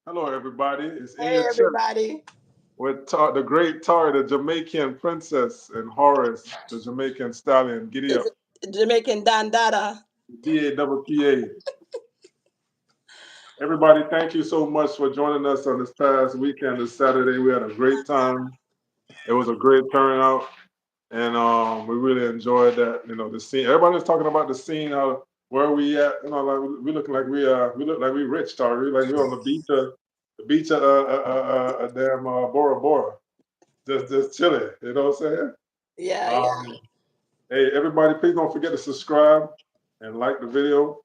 Hello, everybody. It's In Hey, Your Chest everybody. with the great Tar, the Jamaican princess, and Horace, the Jamaican stallion. Giddy up. Jamaican Dandada. DAPPA. Everybody, thank you so much for joining us on this past weekend, this Saturday. We had a great time. It was a great turnout, and we really enjoyed that. The scene. Everybody was talking about the scene. Where we at? Like we looking like we look like we rich, Tar. We like we on the beach of damn Bora Bora. Just chilling. You know what I'm saying? Yeah, yeah. Um, hey, everybody, please don't forget to subscribe and like the video.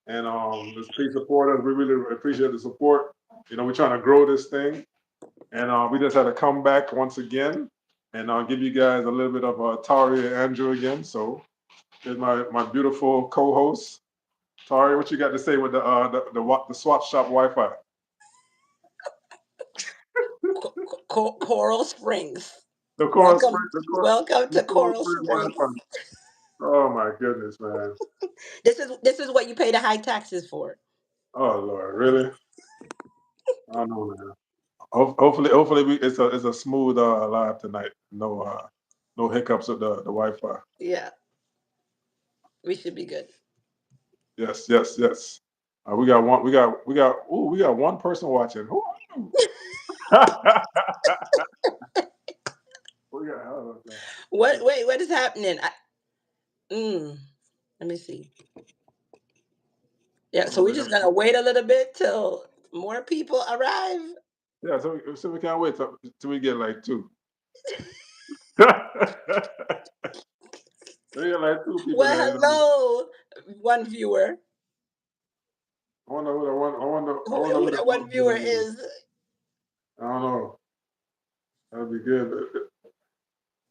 And just please support us. We really appreciate the support. We're trying to grow this thing, and we just had to come back once again and give you guys a little bit of Tari and Andrew again. So here's my beautiful co-host, Tari. What you got to say with the swap shop Wi-Fi? Coral Springs. The Coral Spring, Welcome, welcome the to Coral Coral Spring Springs. Wi-Fi. Oh my goodness, man. This is what you pay the high taxes for. Oh Lord, really? I don't know, man. Hopefully, it's a smooth live tonight. No hiccups with the Wi-Fi. Yeah, we should be good. Yes, yes, yes. We got one. We got one person watching. Who are you? we got. Oh, What? God. Wait, what is happening? Let me see. Yeah, so Oh, we're we just got- gonna wait a little bit till more people arrive. yeah, so we can't wait till we get like two. we get like two people Well, there. hello, one viewer. I wonder who that one. I wonder Who who that that one one viewer viewer is. is? I don't know. That'd be good.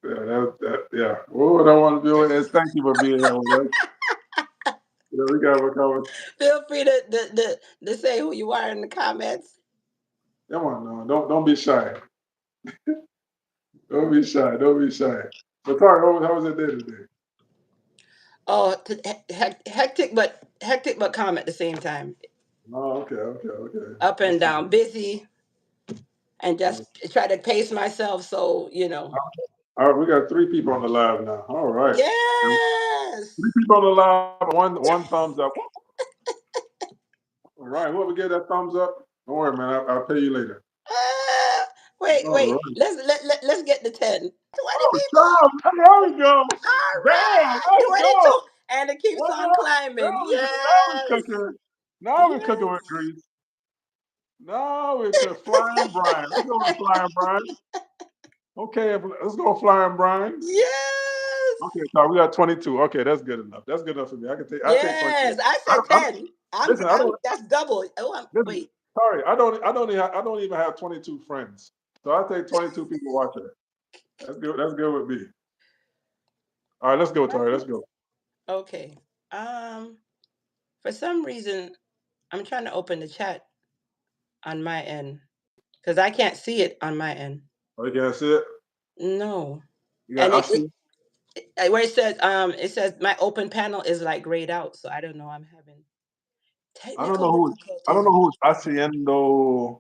Yeah, yeah. What I want to do is thank you for being here with us. We got to cover. Feel free to say who you are in the comments. Come on, no, don't be shy. Don't be shy. Don't be shy. But sorry, how was it day today? Oh, hectic but calm at the same time. Oh, okay, okay, okay. Up That's and good. down, busy, and Uh, just try to pace myself. So all right, we got three people on the live now. All right, three yes. people on the live. One thumbs up. All right, whoever get that thumbs up, don't worry, man. I'll pay you later. Ah, wait, All wait. right. Let's get the 10. 20 Oh, people. Tom, there we go. All Bam, right, let's go. 22, and it keeps What's on up? climbing. Now we Yes, cooking. Now we cooking with yes, grease. Now we could Flying Brian. Let's go with Flying Brian. Okay, let's go Flying Brian. yes, Okay, so we got 22. Okay, that's good enough. That's good enough for me. I take 22. yes. I I, said I, 10. listen, I I'm don't that's double. Oh, listen. wait. Sorry, I don't even have 22 friends. So I take 22 people watching. That's good. That's good with me. All right, let's go, Tori. Let's go. Okay. For some reason, I'm trying to open the chat on my end because I can't see it on my end. Oh, you can see it. No, You got. and I see. where it says my open panel is like grayed out, so I don't know. I'm having I don't technical know who. I don't difficulties. know who's haciendo.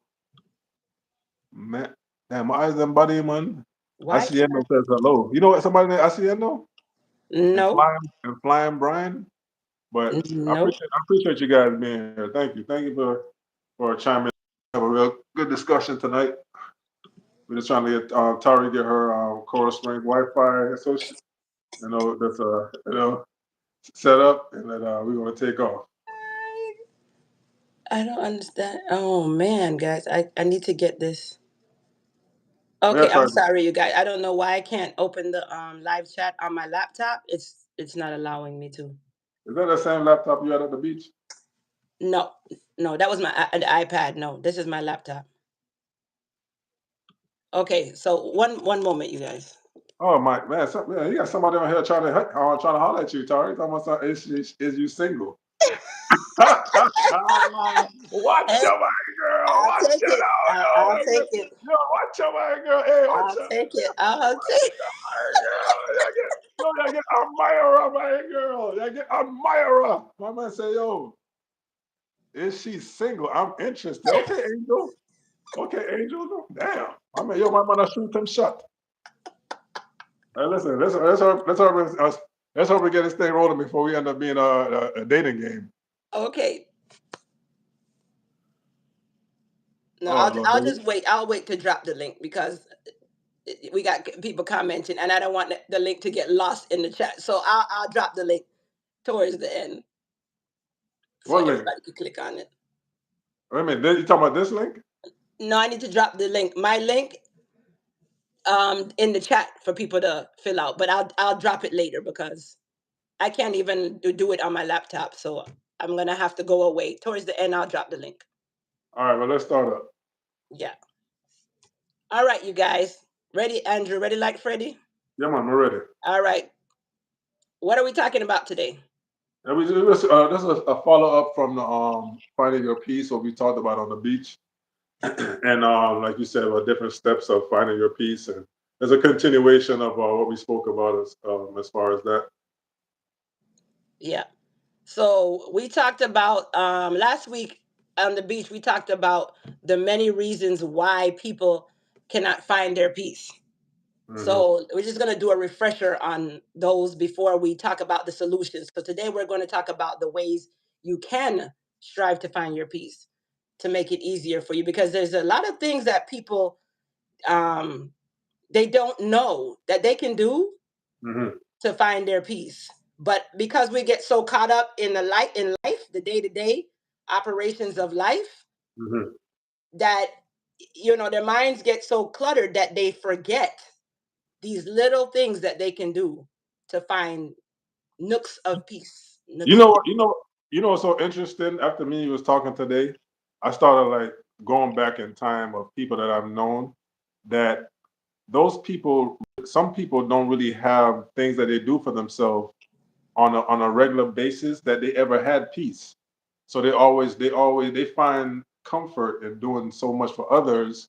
Man, damn, my eyes and body, man. Why can Haciendo says hello. You know what? Somebody named Haciendo and no, Flying Brian. But nope. I appreciate you guys being here. Thank you for chiming in. Have a real good discussion tonight. We're just trying to get Tari get her Coral Springs Wi-Fi so that's set up, and then we're gonna take off. I don't understand. Oh man, guys, I need to get this. We have Okay, I'm Tari. sorry, you guys. I don't know why I can't open the live chat on my laptop. It's not allowing me to. Is that the same laptop you had at the beach? No, no, that was my the iPad. No, this is my laptop. Okay, so one moment, you guys. Oh my man, man, you got somebody on here trying to holler at you, Tari. Talking about is you single? Watch Hey, your man, girl. I'll Watch take it it. out, I'll take it. yo, watch your man, girl. Hey, watch I'll your take it. I'll watch take. your man, girl. You get Amira, my girl. You get Amira. My man say, yo, Is she single? I'm interested. Okay, Angel. Okay, Angel. Damn. I mean, yo, might wanna shoot them shot. Hey, listen, let's hope we get this thing rolling before we end up being a dating game. Okay. No, Oh I'll Lord. I'll just wait. I'll wait to drop the link because we got people commenting, and I don't want the link to get lost in the chat. So I'll drop the link towards the end so What link? everybody can click on it. Wait a minute. You talking about this link? No, I need to drop the link. My link in the chat for people to fill out, but I'll drop it later because I can't even do it on my laptop. So I'm gonna have to go away. Towards the end, I'll drop the link. All right, well, let's start up. Yeah. All right, you guys. Ready, Andrew? Ready like Freddie? Yeah, man, we're ready. All right. What are we talking about today? And this is a follow up from the finding your peace, what we talked about on the beach, and like you said, about different steps of finding your peace, and there's a continuation of what we spoke about as far as that. Yeah. So we talked about last week on the beach. We talked about the many reasons why people cannot find their peace. Hmm. So we're just going to do a refresher on those before we talk about the solutions. So today we're going to talk about the ways you can strive to find your peace to make it easier for you, because there's a lot of things that people um, they don't know that they can do Hmm. to find their peace. But because we get so caught up in life, the day-to-day operations of life, Hmm. that their minds get so cluttered that they forget these little things that they can do to find nooks of peace. You Nooks know of what? What's so interesting? After me was talking today, I started like going back in time of people that I've known that those people, some people don't really have things that they do for themselves on a regular basis that they ever had peace. So they find comfort in doing so much for others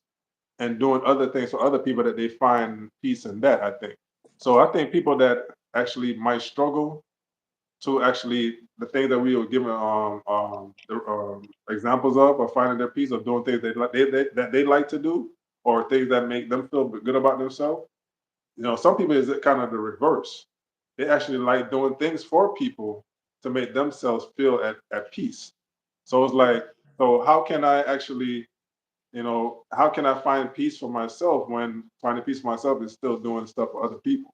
and doing other things for other people that they find peace in that, I think. So I think people that actually might struggle to actually the things that we were given examples of finding their peace of doing things that they like to do or things that make them feel good about themselves. Some people is kind of the reverse. They actually like doing things for people to make themselves feel at peace. So it's like, so how can I actually, how can I find peace for myself when finding peace for myself is still doing stuff for other people?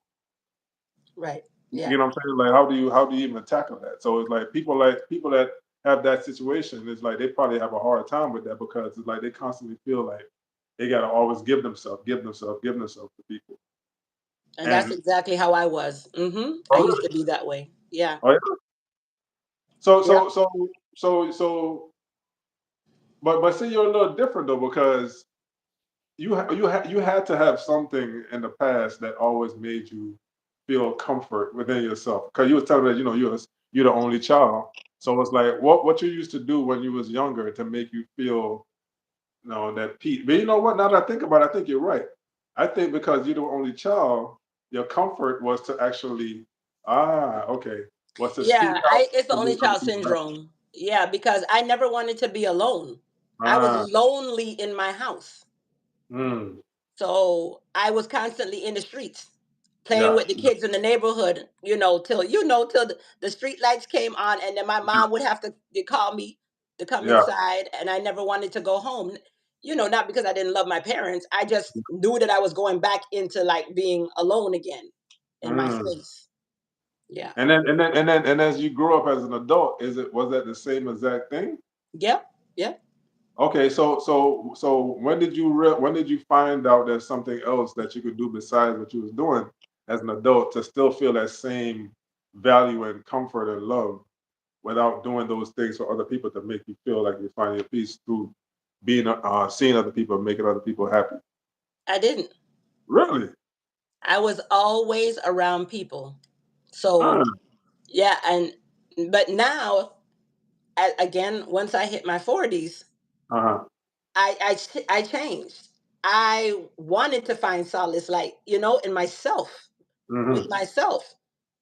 right. Yeah. You know what I'm saying? Like, how do you even tackle that? So it's like people that have that situation, it's like they probably have a hard time with that because it's like they constantly feel like they gotta always give themselves to people. And that's And exactly how I was. I oh, used really? to be that way. Yeah. Oh, yeah. So Yep. so so so but see, you're a little different though because you had to have something in the past that always made you feel comfort within yourself. Because you was telling me that you're the only child. So it's like what you used to do when you was younger to make you feel that peace. But you know what? Now that I think about it, I think you're right. I think because you're the only child, your comfort was to actually okay, was to seek Yeah. out It's the to only make other child people happy. syndrome. Yeah, because I never wanted to be alone. I was Ah, lonely in my house. mm, So I was constantly in the streets playing yeah, with the kids in the neighborhood, till the street lights came on, and then my mom would have to call me to come yeah. inside, and I never wanted to go home. Not because I didn't love my parents. I just knew that I was going back into like being alone again in my Mm. space. Yeah. And as you grew up as an adult, was that the same exact thing? Yep. Yep. Okay, so when did you find out there's something else that you could do besides what you was doing as an adult to still feel that same value and comfort and love without doing those things for other people to make you feel like you're finding your peace through being seeing other people and making other people happy? I didn't. Really? I was always around people. Uh, So yeah, but now, again, once I hit my 40s, uh-huh. I changed. I wanted to find solace, like, in myself, with Hmm. myself,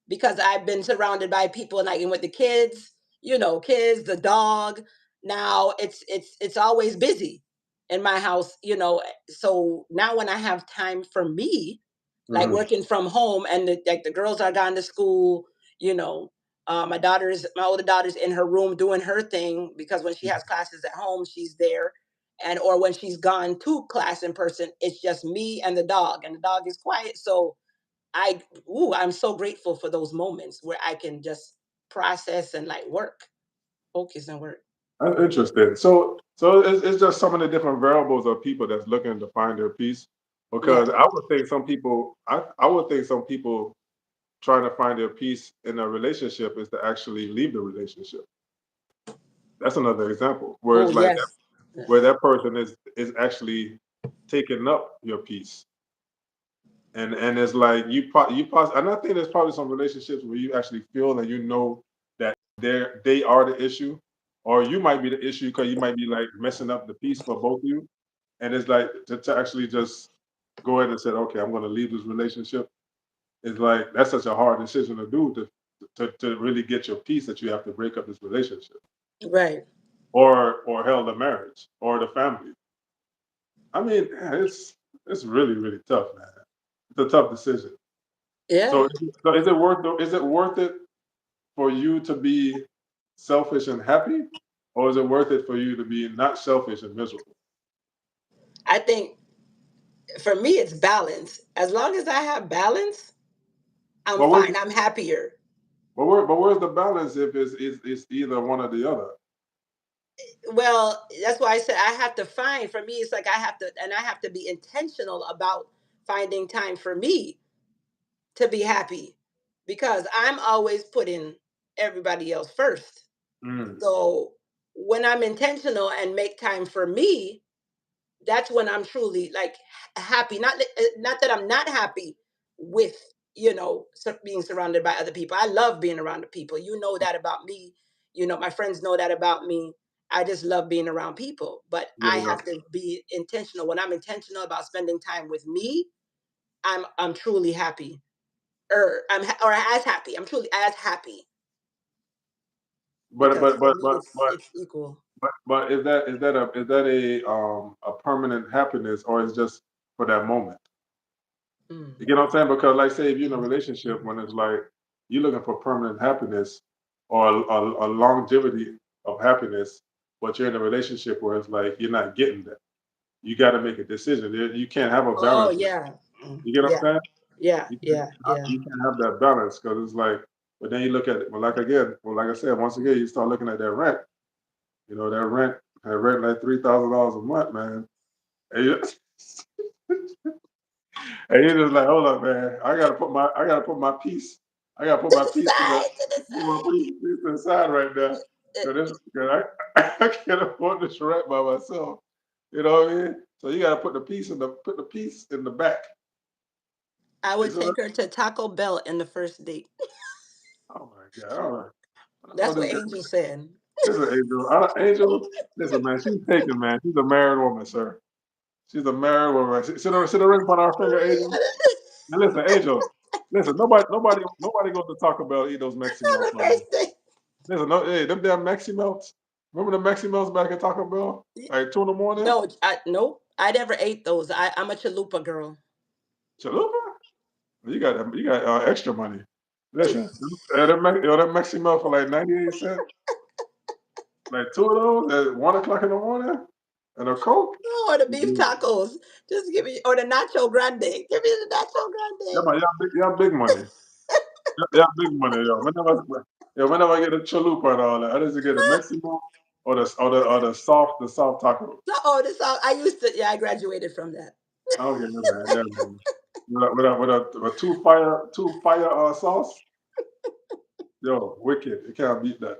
because I've been surrounded by people, like with the kids, kids, the dog. Now it's always busy in my house, so now when I have time for me, like Hmm. working from home, and like the girls are gone to school, you know my older daughter's in her room doing her thing, because when she has classes at home, she's there. And or when she's gone to class in person, it's just me and the dog, and the dog is quiet. So I I'm so grateful for those moments where I can just process and like work, focus and work. That's interesting. So it's just some of the different variables of people that's looking to find their peace. Yeah. Because I would think some people trying to find their peace in a relationship is to actually leave the relationship. That's another example where Oh it's like yes. where Yes. that person is actually taking up your peace. And it's like and I think there's probably some relationships where you actually feel and you know that they are the issue, or you might be the issue because you might be like messing up the peace for both of you. And it's like to actually just go ahead and say, okay, I'm going to leave this relationship. It's like that's such a hard decision to do to really get your peace that you have to break up this relationship Right. or hell the marriage or the family. I mean, yeah, it's really really tough, man. It's a tough decision. Yeah. So is it worth it for you to be selfish and happy, or is it worth it for you to be not selfish and miserable? I think for me it's balance. As long as I have balance, I'm But where's fine. I'm happier. but where's the balance if it's either one or the other? Well, that's why I said I have to find, for me it's like I have to be intentional about finding time for me to be happy, because I'm always putting everybody else first. Mm, So when I'm intentional and make time for me, that's when I'm truly like happy. Not that I'm not happy with being surrounded by other people. I love being around the people. You know that about me. My friends know that about me. I just love being around people, but I yeah. have to be intentional. When I'm intentional about spending time with me, I'm truly happy, or as happy. I'm truly as happy, But because but for but me but but it's equal. but is that a permanent happiness or is just for that moment? Mm. You get what I'm saying? Because like say if you're in a relationship when it's like you're looking for permanent happiness or a longevity of happiness, but you're in a relationship where it's like you're not getting that. You got to make a decision. You can't have a Oh balance. yeah. Mm. You get what Yeah. I'm saying? Yeah. Yeah. Yeah. You can't have that balance because it's like, but then you look at it, well, like again, well, like I said, once again, you start looking at that rent. You know, that rent like $3,000 a month, man. And, you, and you're just like, hold up, man. I gotta put my piece. I gotta put To my the piece to the, side, to the put my side. piece to the side right now. Uh, Cause I can't afford this rent by myself. You know what I mean? So you gotta put the piece in the back. I You would see what take her to Taco Bell in the first date. oh my God. All right. I know That's what this Angel said. Listen, Angel. Angel, listen, man. She's taken, man. She's a married woman, sir. She's a married woman. Sit a ring on our finger, Angel. And listen, Angel. Listen, nobody goes to Taco Bell to eat those Mexi On Melts the no more. first date. Listen, no, hey, them damn Mexi Melts. Remember the Mexi Melts back at Taco Bell? Like 2 in the morning? No, nope. I never ate those. I'm a chalupa girl. Chalupa? You got extra money. Listen, that Mexi Melt for like 98 cents. Like two of those at 1 o'clock in the morning and a Coke. Oh, or the beef tacos. Just give me, or the nacho grande. Give me the nacho Yeah, grande. man, y'all big money. Y'all big money, yo. Whenever I get a chalupa and all that, I just get a Mexican or the soft taco. So, oh, this all I used to. Yeah, I graduated from that. Okay, yeah, man. With two fire sauce, yo, wicked. You can't beat that.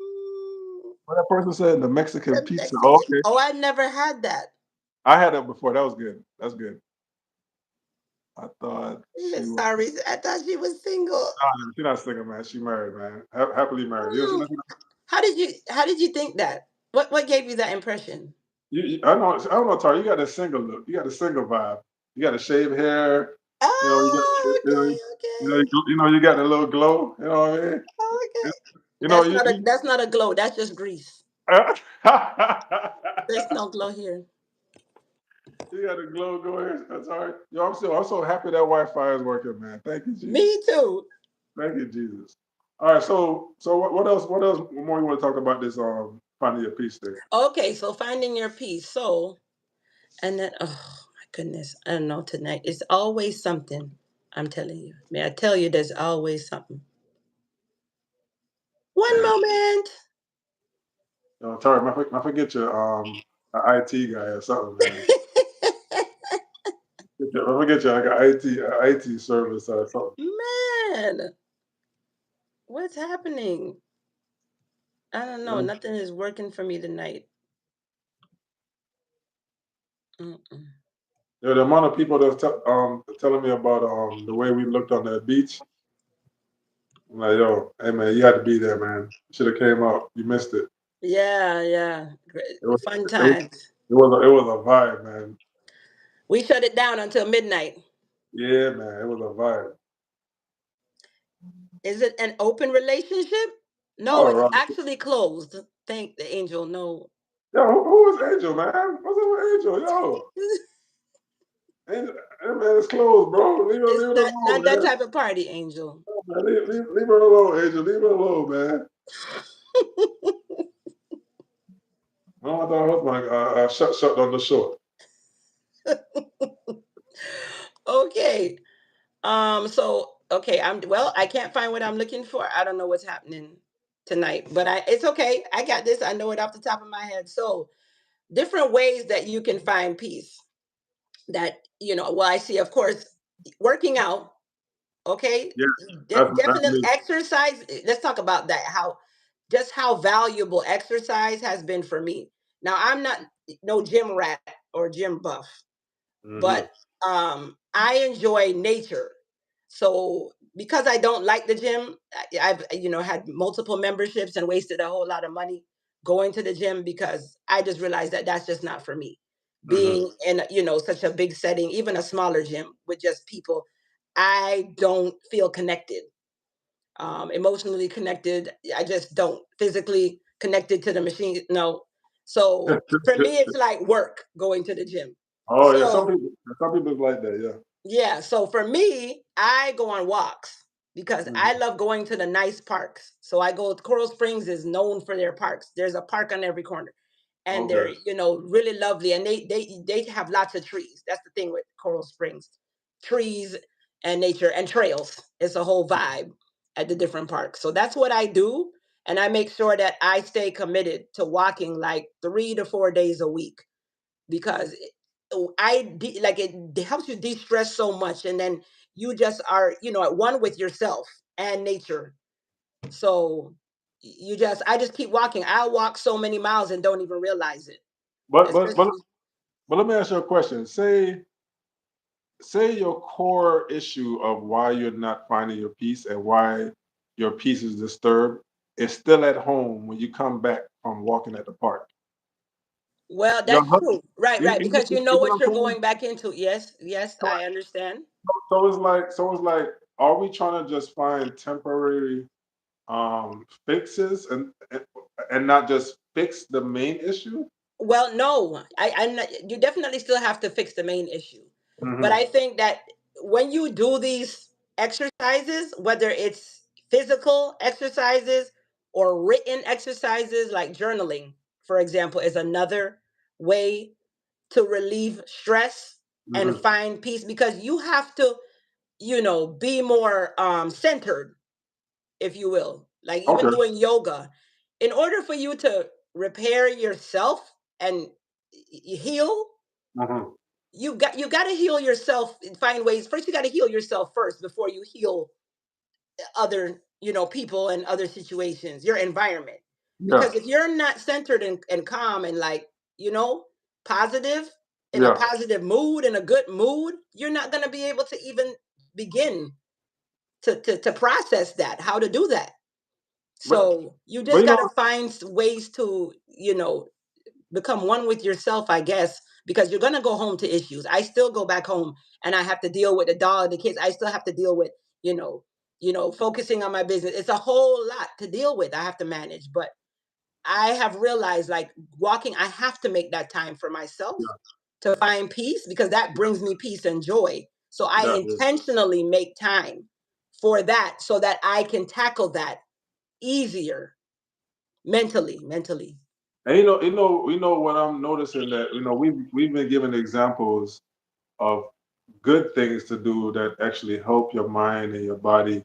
Mm, What that person said, the Mexican the pizza. Oh, Mexican. okay, Oh, I never had that. I had that before. That was good. That's good. I thought she Miss was. Sorry, I thought she was single. Nah, she's not single, man. She married, man. Happily married. You know, Mm. How did you think that? What gave you that impression? I don't know, Tara. You got a single look. You got a single vibe. You got a shaved hair. You know, Oh, okay, okay, you got a little glow. You know what I mean? okay. You know, That's not a glow. That's just grease. There's no glow here. You got a glow going. That's all right. Yo, I'm so happy that Wi-Fi is working, man. Thank you, Jesus. Me too. Thank you, Jesus. All right. So what else? What else more you want to talk about this finding your peace thing? Okay, so finding your peace. So, and then, oh my goodness, I don't know tonight. It's always something. I'm telling you. May I tell you, there's always something. One Man, moment. Tari, I forget you're an IT guy or something, man. I forget you're like an IT service or something. Man, what's happening? I don't know. Yeah. Nothing is working for me tonight. Mm-mm. Yeah, the amount of people that's telling me about the way we looked on that beach. I'm like, yo, hey man, you had to be there, man. Should have came out. You missed it. Yeah, yeah. It was Fun it was times. it was a vibe, man. We shut it down until midnight. Yeah, man, it was a vibe. Is it an open relationship? No, All it's right. actually closed. Thank the angel. No. Yo, who is Angel, man? What's up with Angel? Yo, Angel, hey, man, it's closed, bro. It's Leave it not alone, that man. type of party, angel. Man, leave her alone, Angel. Leave her alone, man. I don't want her husband shut on the shore. Okay. So okay, I can't find what I'm looking for. I don't know what's happening tonight, but it's okay. I got this. I know it off the top of my head. So different ways that you can find peace. That, well, I see, of course, working out. Okay. Yeah, that's Definitely me. exercise. Let's talk about that. How valuable exercise has been for me. Now, I'm not no gym rat or gym buff, Hmm. but I enjoy nature. So because I don't like the gym, I've had multiple memberships and wasted a whole lot of money going to the gym because I just realized that that's just not for me. Hmm. Being in such a big setting, even a smaller gym with just people, I don't feel connected, emotionally connected. I just don't physically connected to the machine. No. So for me, it's like work going to the gym. Oh yeah, So some people like that. Yeah. yeah, so for me, I go on walks because I Hmm. love going to the nice parks. So I go. Coral Springs is known for their parks. There's a park on every corner, and they're Okay. really lovely, and they have lots of trees. That's the thing with Coral Springs, trees and nature and trails. It's a whole vibe at the different parks. So that's what I do, and I make sure that I stay committed to walking like 3 to 4 days a week because like it helps you de-stress so much, and then you just are at one with yourself and nature. So I just keep walking. I'll walk so many miles and don't even realize it, But but but especially. but let me ask you a question. Say your core issue of why you're not finding your peace and why your peace is disturbed is still at home when you come back from walking at the park. Well, Your that's husband, true, right, you, right, you, because you you know know what what you're I'm saying? going back into. Yes, yes, So, I understand. so it's like, are we trying to just find temporary fixes and not just fix the main issue? Well, no, I'm not, you definitely still have to fix the main issue. But Hmm. I think that when you do these exercises, whether it's physical exercises or written exercises like journaling, for example, is another way to relieve stress and Hmm. find peace because you have to, be more centered, if you will, like even Okay. doing yoga, in order for you to repair yourself and heal. Hmm. You got to heal yourself and find ways. First, you got to heal yourself first before you heal other, people and other situations, your environment. Yeah. Because if you're not centered and calm and like, you know, positive, in a Yeah. positive mood, in a good mood, you're not going to be able to even begin to process that, how to do that. But So you but just you got know, to find ways to, become one with yourself, I guess, because you're going to go home to issues. I still go back home and I have to deal with the dog, the kids. I still have to deal with, you know, focusing on my business. It's a whole lot to deal with. I have to manage, but I have realized like walking, I have to make that time for myself Yeah, to find peace because that brings me peace and joy. So I definitely. intentionally make time for that so that I can tackle that easier mentally. And you know what I'm noticing that we've been given examples of good things to do that actually help your mind and your body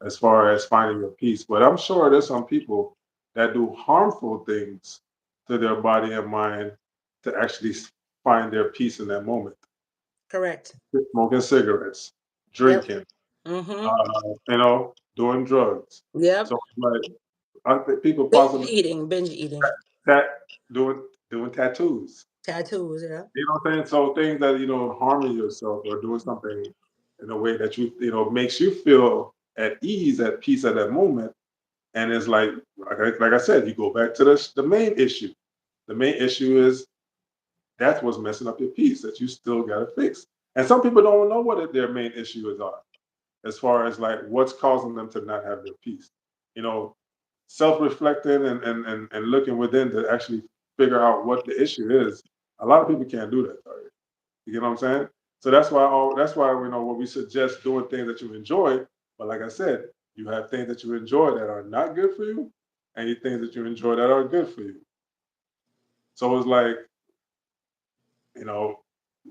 as far as finding your peace. But I'm sure there's some people that do harmful things to their body and mind to actually find their peace in that moment. Correct. Smoking cigarettes, Yep. drinking, Mm-hmm. doing drugs. Yep. So like I think people Binge possibly eating, binge eating. that doing tattoos. Tattoos, yeah. You know what I'm saying? So things that harming yourself or doing something in a way that makes you feel at ease, at peace at that moment. And it's like I said, you go back to the main issue. The main issue is that's what's messing up your peace that you still got to fix. And some people don't know what their main issues are as far as like what's causing them to not have their peace. You know, self-reflecting and looking within to actually figure out what the issue is. A lot of people can't do that. Target. You get what I'm saying? So that's why when we suggest doing things that you enjoy. But like I said, you have things that you enjoy that are not good for you, and you things that you enjoy that are good for you. So it's like you know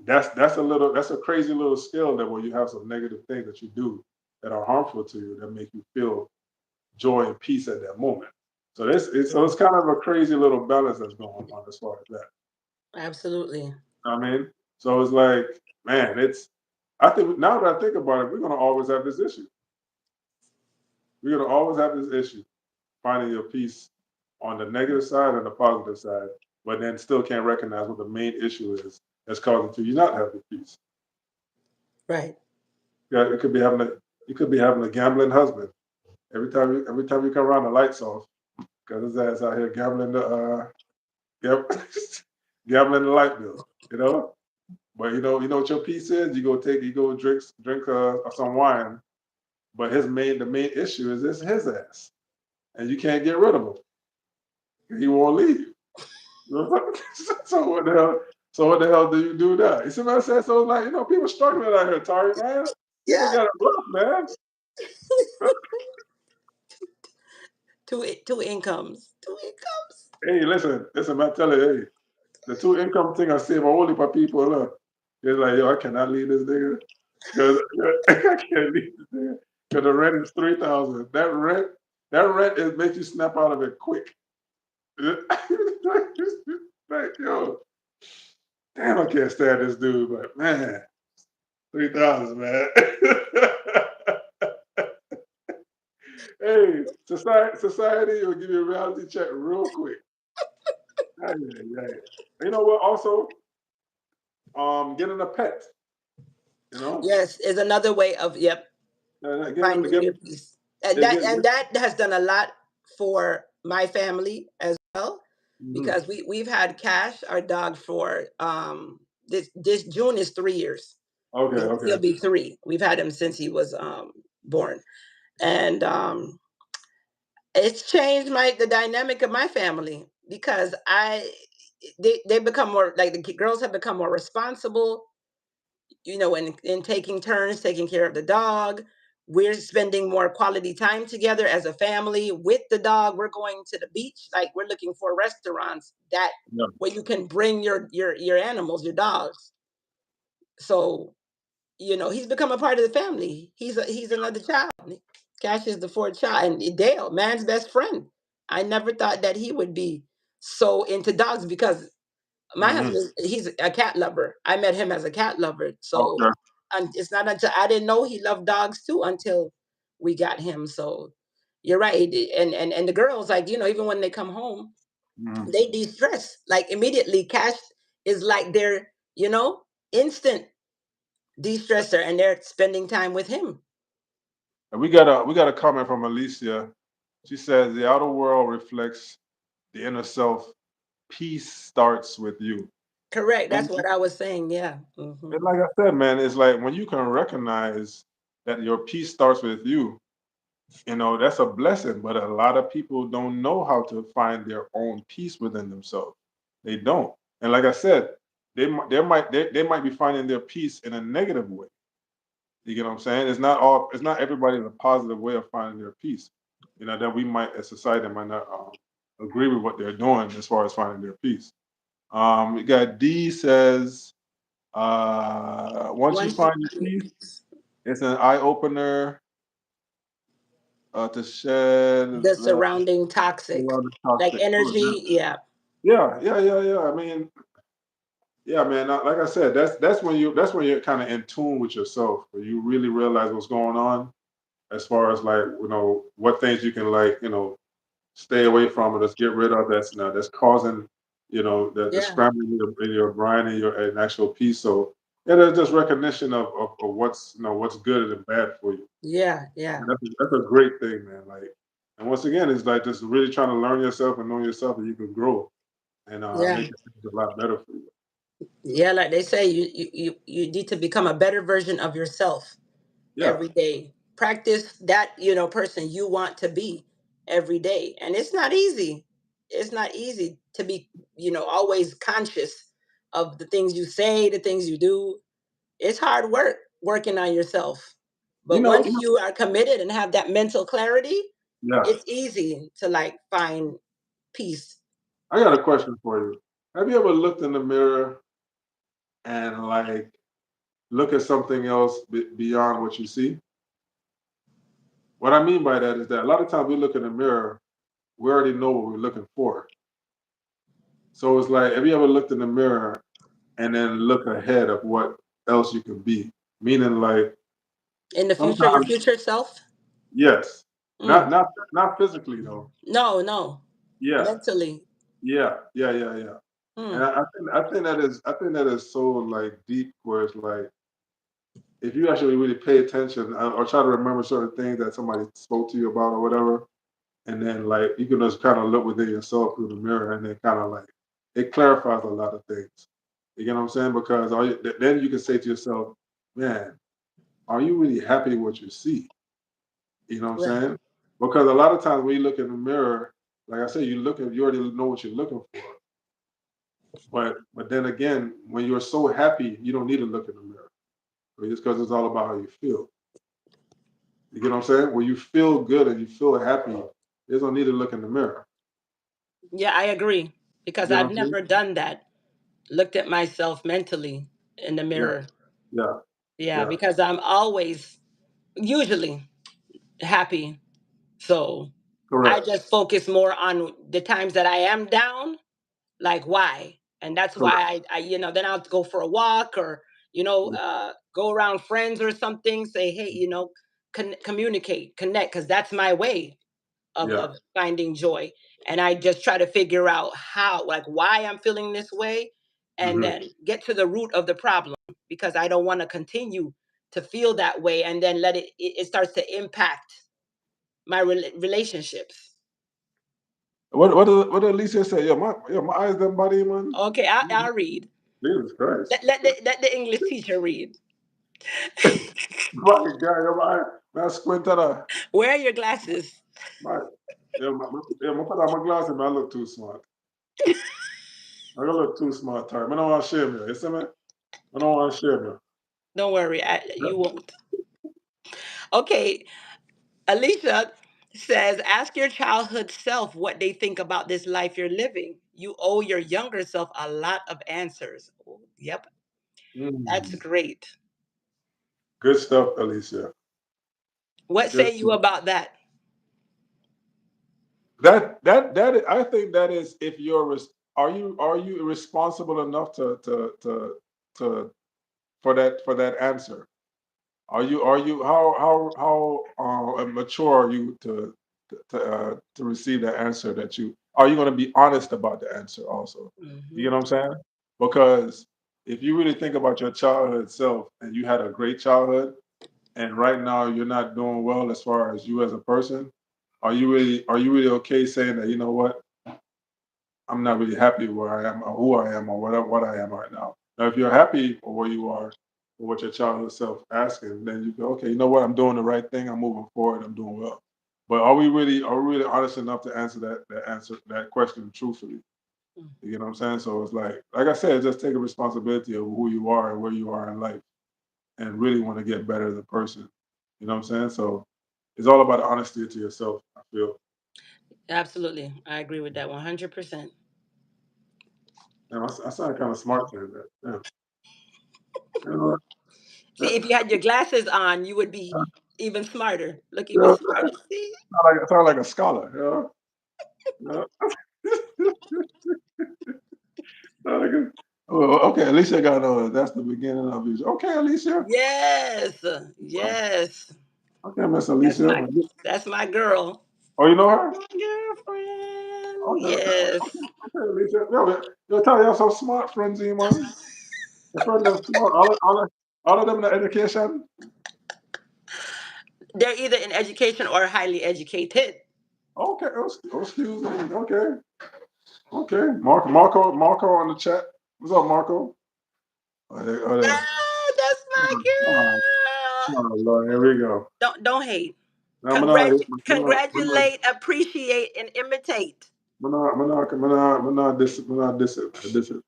that's a crazy little skill that where you have some negative things that you do that are harmful to you that make you feel joy and peace at that moment. So it's kind of a crazy little balance that's going on as far as that. Absolutely. I mean, so it's like, man, I think now that I think about it, we're gonna always have this issue. We're gonna always have this issue finding your peace on the negative side and the positive side, but then still can't recognize what the main issue is that's causing to you not have the peace. Right. Yeah, you could be having a gambling husband. Every time you come around, the lights off because his ass out here gambling gam- gambling the light bill. You know, but you know what your peace is. You go drink some wine, but the main issue is his ass, and you can't get rid of him. He won't leave. You know? So what the hell? So what the hell do you do now? You see what I'm saying? So it's like people struggling out here, Tari, man. People Yeah. got it rough, man. Two incomes. Two incomes. Hey, listen, man. Tell you, hey, the two income thing I save only for people. Look, it's like, yo, I cannot leave this nigga because I can't leave this nigga because the rent is 3,000. That rent is makes you snap out of it quick. Like, yo, damn, I can't stand this dude, but man, 3,000, man. Hey, society will give you a reality check real quick. Ay, ay, ay. You know what? Also, getting a pet. You know, Yes, is another way of getting finding your getting peace. And yeah, that has done a lot for my family as well mhm. because we've had Cash, our dog, for this June is 3 years. Okay, He'll okay. be three. We've had him since he was born. And it's changed the dynamic of my family because they become more like the girls have become more responsible, in taking turns taking care of the dog. We're spending more quality time together as a family with the dog. We're going to the beach. Like we're looking for restaurants that Yeah. where you can bring your animals, your dogs. So, he's become a part of the family. He's another child. Cash is the fourth child, and Dale, man's best friend. I never thought that he would be so into dogs because my Mhm. husband, he's a cat lover. I met him as a cat lover. So, Okay. and it's not until I didn't know he loved dogs too until we got him. So you're right. And the girls, like, even when they come home, Mhm. they de-stress. Like immediately, Cash is like their, instant de-stressor, and they're spending time with him. And we got a comment from Alicia. She says the outer world reflects the inner self. Peace starts with you. Correct. And, That's what I was saying. Yeah. and like I said, man, it's like when you can recognize that your peace starts with you, that's a blessing. But a lot of people don't know how to find their own peace within themselves. They don't. And like I said, they might be finding their peace in a negative way. You get what I'm saying? It's not everybody in a positive way of finding their peace. That we might as society might not agree with what they're doing as far as finding their peace. We got D says, once you Once you find your find your peace, peace, it's an eye opener to shed the surrounding toxic, around the like toxic. energy. Yeah, Yeah, yeah, yeah, yeah. I mean, yeah, man. Like I said, that's when you're kind of in tune with yourself, where you really realize what's going on, as far as like what things you can like stay away from or just get rid of that's causing the yeah, scrambling in your brain and your and actual peace. So yeah, there's just recognition of what's what's good and bad for you. yeah, yeah, And that's a great thing, man. Like, and once again, it's like just really trying to learn yourself and know yourself, and you can grow and yeah, make it a lot better for you. yeah. Like they say, you need to become a better version of yourself Yeah, every day. Practice that person you want to be every day, and it's not easy. It's not easy to be always conscious of the things you say, the things you do. It's hard work working on yourself. you But know, once you are committed and have that mental clarity, yeah. it's easy to like find peace. I got a question for you. Have you ever looked in the mirror and like look at something else beyond what you see? What I mean by that is that a lot of times we look in the mirror, we already know what we're looking for. So it's like, have you ever looked in the mirror and then look ahead of what else you could be? Meaning, like In the future, your sometimes, future self? yes, Mm. not physically though. No, no. Yeah, Mentally. yeah, yeah, yeah, yeah. And Hmm. I think that is so like deep, where it's like if you actually really pay attention or try to remember certain things that somebody spoke to you about or whatever, and then like you can just kind of look within yourself through the mirror, and then kind of like it clarifies a lot of things. You get what I'm saying? Because then you can say to yourself, "Man, are you really happy with what you see?" You know what I'm Right. saying? Because a lot of times when you look in the mirror, like I said, you already know what you're looking for. But then again, when you're so happy, you don't need to look in the mirror. Just because it's all about how you feel. You get what I'm saying? When you feel good and you feel happy, there's no need to look in the mirror. Yeah, I agree. You Because get what I've I'm saying? never done that. Looked at myself mentally in the Yeah, mirror. yeah, Yeah, yeah. because I'm always usually happy. So I Correct, just focus more on the times that I am down, like why. And that's why correct. I then I'll go for a walk or, Yeah, go around friends or something, say, hey, communicate, connect, because that's my way yeah. of finding joy. And I just try to figure out how, like, why I'm feeling this way, and Hmm. then get to the root of the problem, because I don't want to continue to feel that way, and then it starts to impact my relationships. What did Alicia say? Yeah, my eyes done body, man. Okay, I'll read. Jesus Christ. Let the English teacher read. My God, yeah, my squint at Wear your glasses. my put on my glasses, man. I look too smart. I look too smart, time. I don't want to shame you. You see me? I don't want to shame you. Don't worry, Yeah. you won't. Okay, Alicia says, ask your childhood self what they think about this life you're living. You owe your younger self a lot of answers. Oh, yep, that's Mm. great. Good stuff, Alicia. What Good say you stuff. about that? I think that is if are you responsible enough to for that answer? Are you how mature are you to receive that answer that you are you going to be honest about the answer also? You Hmm. get what I'm saying? Because if you really think about your childhood self and you had a great childhood and right now you're not doing well as far as you as a person, are you really okay saying that, you know what, I'm not really happy where I am or who I am or what I am right now. Now, if you're happy for where you are or what your childhood self asking, then you go, okay, you know what, I'm doing the right thing, I'm moving forward, I'm doing well. But are we really honest enough to answer that question truthfully? Mm. You know what I'm saying? So it's like I said, just take a responsibility of who you are and where you are in life, and really want to get better as a person. You know what I'm saying? So it's all about honesty to yourself. I feel. Absolutely. I agree with that 100%. And I sound kind of smart saying that. Yeah. You know, See, if you had your glasses on, you would be even smarter. Look yeah, even smarter. See? sound like a scholar. You know? Sound like oh, okay, Alicia got that's the beginning of it. Okay, Alicia. Yes. Yes. Okay, Miss That's Alicia. my that's my girl. Oh, you know her? My girlfriend. Okay, okay, Yes. okay, Alicia. Yo, tell you have some smart friends, man. Your friend them smart. All of them in the education. They're either in education or highly educated. Okay, excuse me. Okay, okay. Marco on the chat. What's up, Marco? Oh, there. Ah, that's my Oh, girl. oh, Lord, here we go. Don't hate. Now, Congratulate, appreciate, and imitate. this it. This it.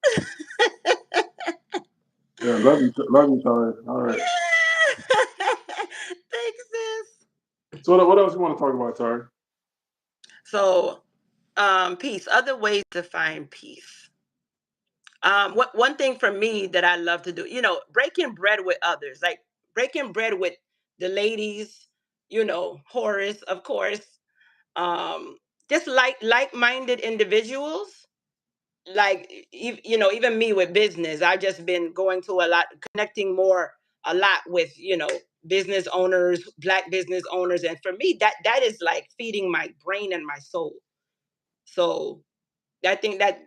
Yeah, love you, Tari. All right. Thanks, sis. So what else you want to talk about, Tari? So, peace. Other ways to find peace. What one thing for me that I love to do, breaking bread with others, like breaking bread with the ladies, Horace, of course, just like-minded individuals, like even me with business. I've just been going to a lot, connecting more a lot with business owners, black business owners, and for me that is like feeding my brain and my soul. So I think that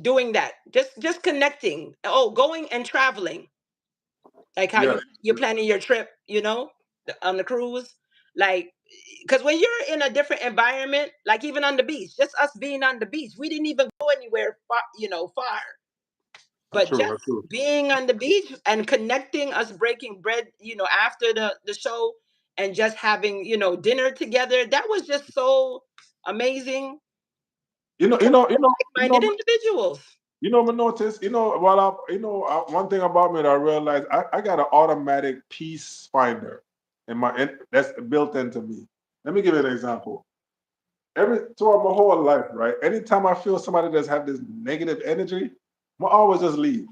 doing that, just connecting, going and traveling, like how Yeah, you're planning your trip, on the cruise, like, because when you're in a different environment, like even on the beach, just us being on the beach, we didn't even go anywhere far, far, that's but true. just That's true. being on the beach and connecting, us breaking bread, after the show, and just having dinner together, that was just so amazing You know, you because know, you we're know, you like-minded know, individuals. I noticed. One thing about me that I realized, I got an automatic peace finder that's built into me. Let me give you an example. Throughout my whole life, right? Anytime I feel somebody that's have this negative energy, I always just leave.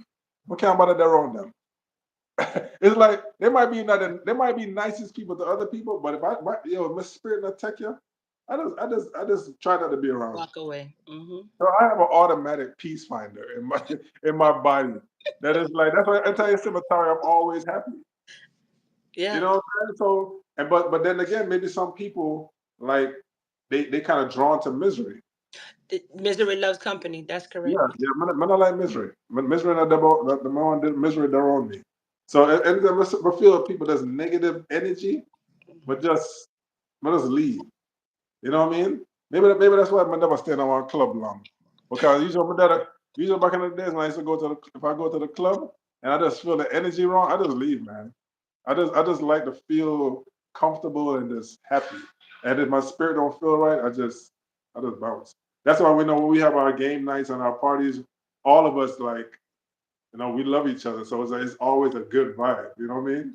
I can't bother their own them. It's like they might be nicest people to other people, but if my spirit not take you, I just try not to be around you. Walk away. So I have an automatic peace finder in my in my body. That is like that's why I tell you, cemetery, I'm always happy. You Yeah. know what I'm saying? So but then again, maybe some people like they kind of drawn to misery. Misery loves company. That's correct. Yeah, yeah, man, I like misery. Misery and the more misery they're on me. So and I feel people that's negative energy, but just leave. You know what I mean? Maybe that's why I never stay in one club long. Because usually back in the days when I used to go to if I go to the club and I just feel the energy wrong, I just leave, man. I just like to feel comfortable and just happy. And if my spirit don't feel right, I just bounce. That's why we know when we have our game nights and our parties, all of us like, we love each other. So it's always a good vibe. You know what I mean?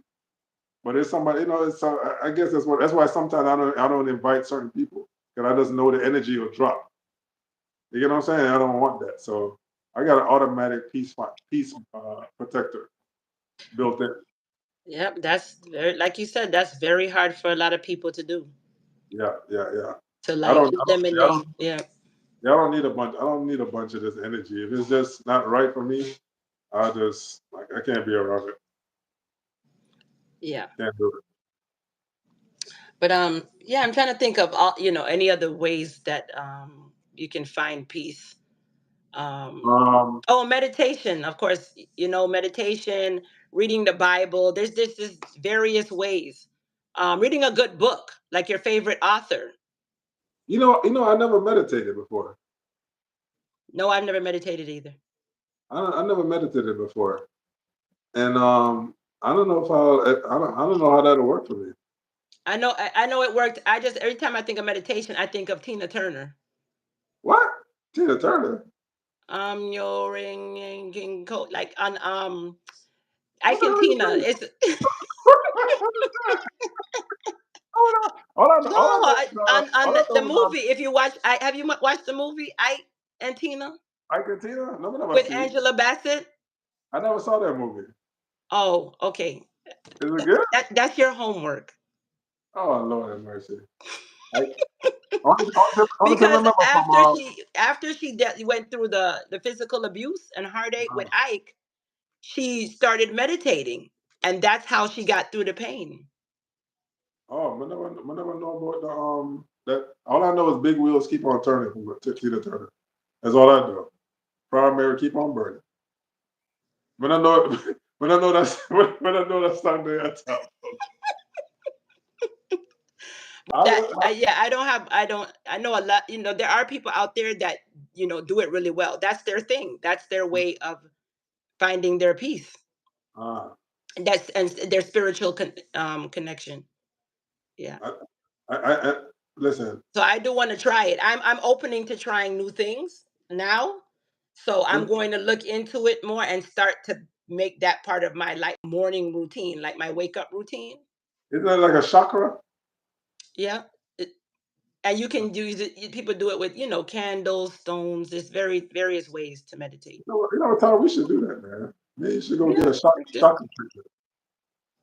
But it's somebody, so I guess that's why sometimes I don't invite certain people because I just know the energy will drop. You know what I'm saying? I don't want that. So I got an automatic peace protector built in. Yep, that's very, like you said, that's very hard for a lot of people to do. Yeah, yeah, yeah. To I like don't, I don't, yeah, I don't, eliminate. Yeah, yeah, I don't need a bunch. I don't need a bunch of this energy. If it's just not right for me, I can't be around it. yeah. Can't do But yeah, I'm trying to think of all any other ways that you can find peace. it. Um, oh, meditation, of course. Meditation, reading the Bible. There's various ways. Reading a good book, like your favorite author. I never meditated before. No, I've never meditated either. I never meditated before, and I don't know if I don't know how that'll work for me. I know it worked. I just every time I think of meditation, I think of Tina Turner. What? Tina Turner? Your ring coat like on What Ike the and hell are you Tina. saying? It's Hold on. no All I know is on all I the know is movie. If you watch, have you watched the movie Ike and Tina Ike and Tina. No, never with see. Angela Bassett? I never saw that movie. Oh, okay. Is it good? That's your homework. Oh Lord have mercy. I only can Because remember from went through the physical abuse and heartache with uh, Ike, she started meditating, and that's how she got through the pain. oh, I never know about the that. All I know is big wheels keep on turning from Tina Turner. That's all I know. Primary keep on burning. When I know when I know that's when I know that's Sunday at top. I That would yeah, I know a lot. There are people out there that do it really well. That's their thing. That's their way of finding their peace. uh, And their spiritual connection. Yeah. I, I listen. So I do want to try it. I'm opening to trying new things now. So I'm going to look into it more and start to make that part of my like morning routine, like my wake up routine. Isn't that like a chakra? Yeah. It- and you can use it. People do it with candles, stones. There's various ways to meditate. You know what, Tyler, we should do that, man. Maybe you should go get Yeah. a Just chakra treatment,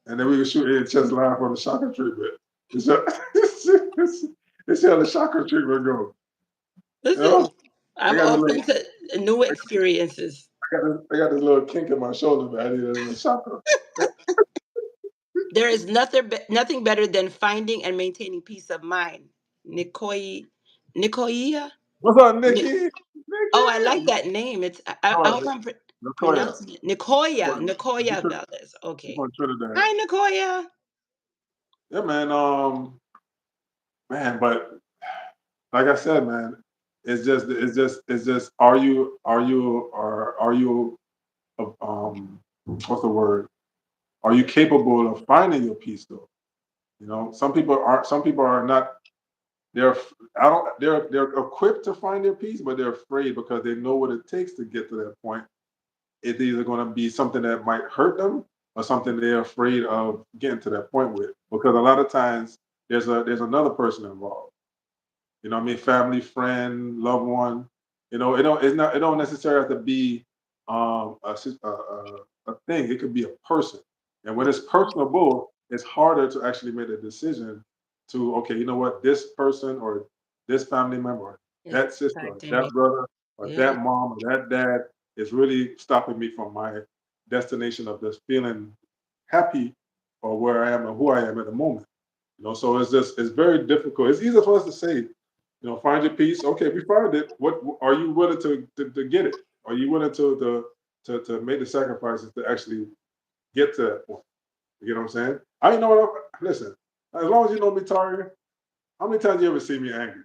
and then we can shoot in chest live on the chakra treatment. It's just, it's how the chakra treatment go. You listen. know, I I'm got this open little, to new experiences. I got this little kink in my shoulder, man. I need a chakra. There is nothing better than finding and maintaining peace of mind. Nikoi, Nikoia. What's up, Ni- Nikki? oh, I Nikki. like that name. I Oh, hope I'm Latoya. pronouncing it. Nikoia, Latoya. Nikoia Valdez. She's Okay. from Trinidad. Hi, Nikoia. Yeah, man. Man, but like I said, man, it's just. Are you what's the word? Are you capable of finding your peace though? You know, some people are. Some people are not. They're I don't. They're equipped to find their peace, but they're afraid because they know what it takes to get to that point. It's either going to be something that might hurt them or something they're afraid of getting to that point with. Because a lot of times there's another person involved. You know what I mean? Family, friend, loved one. You know, it don't necessarily have to be a thing. It could be a person. And when it's personable, it's harder to actually make a decision to, okay, you know what, this person or this family member, or It's that sister, or impacting that me. brother, or Yeah. that mom, or that dad is really stopping me from my destination of just feeling happy or where I am and who I am at the moment. You know, so it's very difficult. It's easy for us to say, find your peace. Okay, we find it. What are you willing to get it? Are you willing to make the sacrifices to actually get to that point? You know what I'm saying? I know what listen, as long as you know me, Target, how many times you ever see me angry?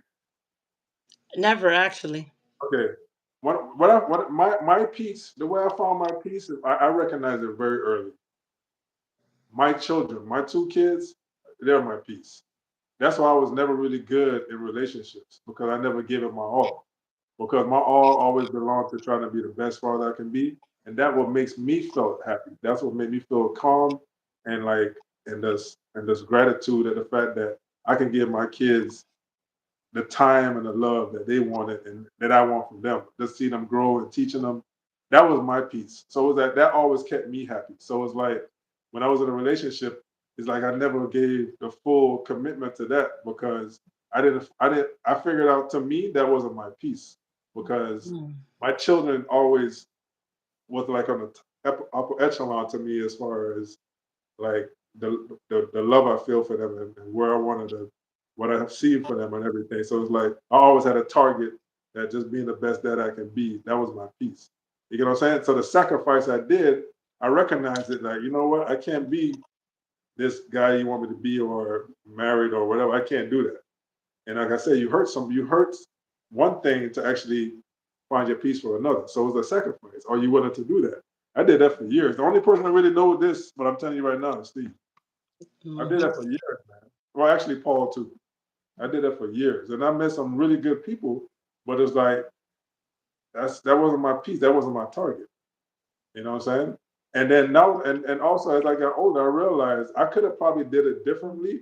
Never actually. Okay. What my peace, the way I found my peace, I recognize it very early. My children, my two kids, they're my peace. That's why I was never really good in relationships because I never gave it my all. Because my all always belonged to trying to be the best father I can be, and that what makes me feel happy. That's what made me feel calm and like and this gratitude at the fact that I can give my kids the time and the love that they wanted and that I want from them. Just see them grow and teaching them. That was my peace. So it was that always kept me happy. So it's like when I was in a relationship, it's like I never gave the full commitment to that because I figured out to me that wasn't my peace because Mm. my children always was like on the upper echelon to me as far as like the love I feel for them and where I wanted to, what I have seen for them and everything. So it's like I always had a target that just being the best that I can be, that was my piece. You know what I'm saying? So the sacrifice I did, I recognized it like, you know what, I can't be this guy you want me to be or married or whatever. I can't do that. And like I said, you hurt one thing to actually find your peace for another. So it's a sacrifice. Are you willing to do that? I did that for years. The only person that really know this, but I'm telling you right now, is Steve. I did Mhm. that for years, man. well, actually Paul too. I did that for years, and I met some really good people, but it's like that wasn't my piece. That wasn't my target. You know what I'm saying? And then now, and also as I got older, I realized I could have probably did it differently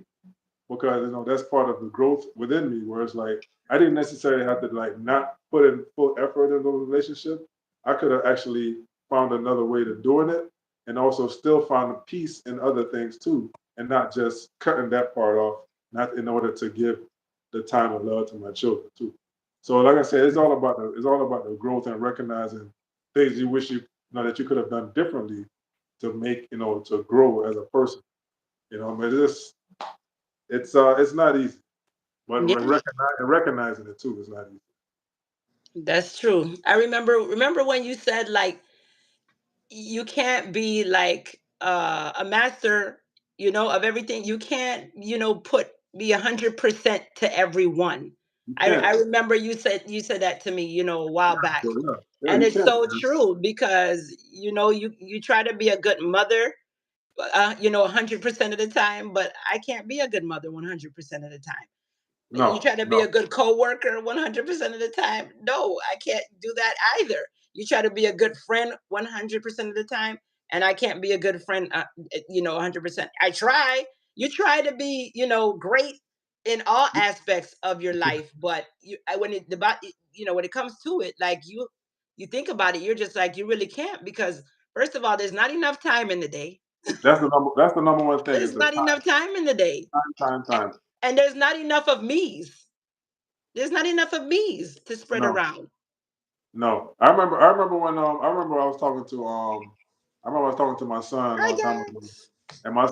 because that's part of the growth within me. Where it's like I didn't necessarily have to like not put in full effort in the relationship. I could have actually found another way to doing it, and also still find a peace in other things too, and not just cutting that part off, not in order to give the time and love to my children too. So, like I said, it's all about the growth and recognizing things you wish that you could have done differently to make to grow as a person. But it's not easy. But Yeah, recognizing it too is not easy. that's true. I remember when you said like you can't be like a master, of everything. You can't, put be 100% to everyone. You I can't. remember you said that to me, a while back. So, yeah, yeah, And you it's can't. so true because you try to be a good mother, 100% of the time, but I can't be a good mother 100% of the time. You No, try to be no. a good coworker 100% of the time. No, I can't do that either. You try to be a good friend 100% of the time, and I can't be a good friend, 100%. I try. You try to be, great in all aspects of your life, but when it comes to it, like you think about it, you're just like you really can't because first of all, there's not enough time in the day. That's the number one thing There's is the not enough time in the day, time. and there's not enough of me's. There's not enough of me's to spread No, around. no. I remember when I remember I was talking to my son a Hi long time ago. guys. And my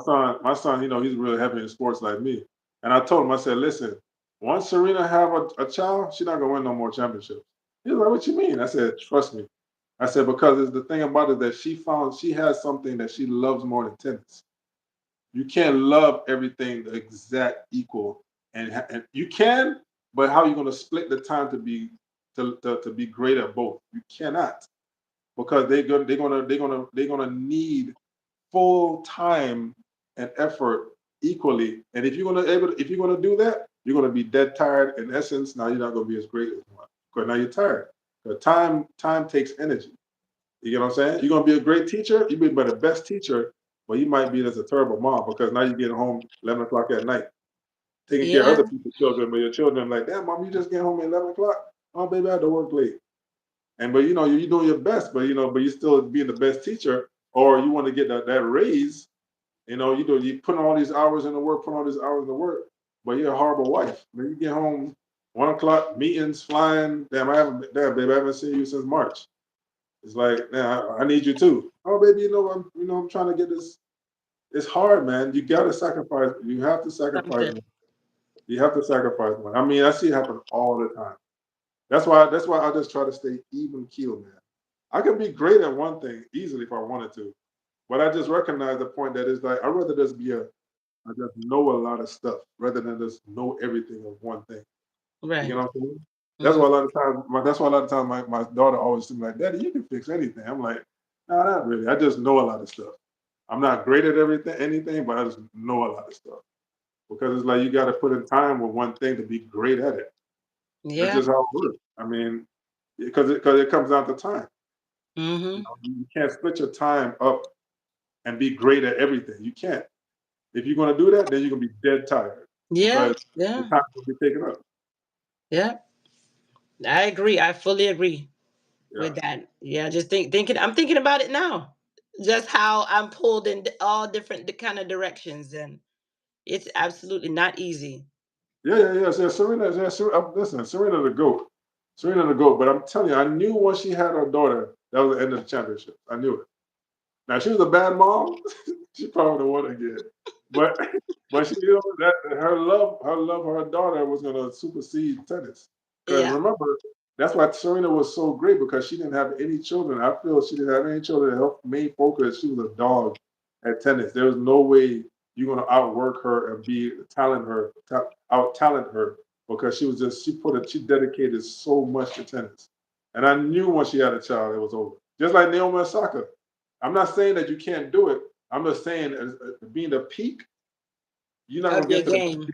son, he's really heavy in sports like me. And I told him, I said, listen, once Serena have a child, she's not gonna win no more championships. He was like, what you mean? I said, trust me. I said, because it's the thing about it that she has something that she loves more than tennis. You can't love everything the exact equal, and you can, but how are you gonna split the time to be great at both? You cannot because they're gonna need full time and effort equally. And if you're gonna do that, you're gonna be dead tired. In essence, now you're not gonna be as great as one because now you're tired. The time takes energy. You get what I'm saying? You're gonna be a great teacher. You be the best teacher, but you might be as a terrible mom because now you're getting home 11 o'clock at night, taking care of Yeah. other people's children, but your children like, damn, mom, you just get home at 11 o'clock. Oh, baby, I had to work late. And but you're doing your best, but you're still being the best teacher, or you want to get that raise. You put all these hours in the work, put all these hours in the work, but you're a horrible wife. When you get home 1 o'clock, meetings flying. Damn, baby, I haven't seen you since March. It's like, man, I need you too. Oh, baby, I'm trying to get this. It's hard, man. You got to sacrifice. You have to sacrifice. Something. You have to sacrifice, man. I mean, I see it happen all the time. That's why I just try to stay even keel, man. I can be great at one thing easily if I wanted to, but I just recognize the point that is like I'd rather I just know a lot of stuff rather than just know everything of one thing. You Right. know what I'm saying? Mhm. That's why a lot of times my daughter always seems like, Daddy, you can fix anything. I'm like, no, not really. I just know a lot of stuff. I'm not great at anything, but I just know a lot of stuff. Because it's like you got to put in time with one thing to be great at it. That's Yeah. just how it works. I mean, because it comes down to time. Mhm. You can't split your time up and be great at everything. You can't. If you're gonna do that, then you're gonna be dead tired Yeah. because the Yeah. time will be taken up. Yeah. I agree. I fully agree Yeah. with that. Yeah. Just thinking. I'm thinking about it now. Just how I'm pulled in all different kind of directions, and it's absolutely not easy. Yeah. Listen, Serena the goat. Serena the goat. But I'm telling you, I knew once she had her daughter, that was the end of the championship. I knew it. Now she was a bad mom. She probably would have won again. But but she that her love for her daughter was gonna supersede tennis. Because Yeah. remember, that's why Serena was so great because she didn't have any children. I feel she didn't have any children. Her main focus, she was a dog at tennis. There was no way you're gonna outwork her and out talent her because she dedicated so much to tennis. And I knew once she had a child, it was over. Just like Naomi Osaka. I'm not saying that you can't do it. I'm just saying, as being the peak, you're not Of gonna your get to the game.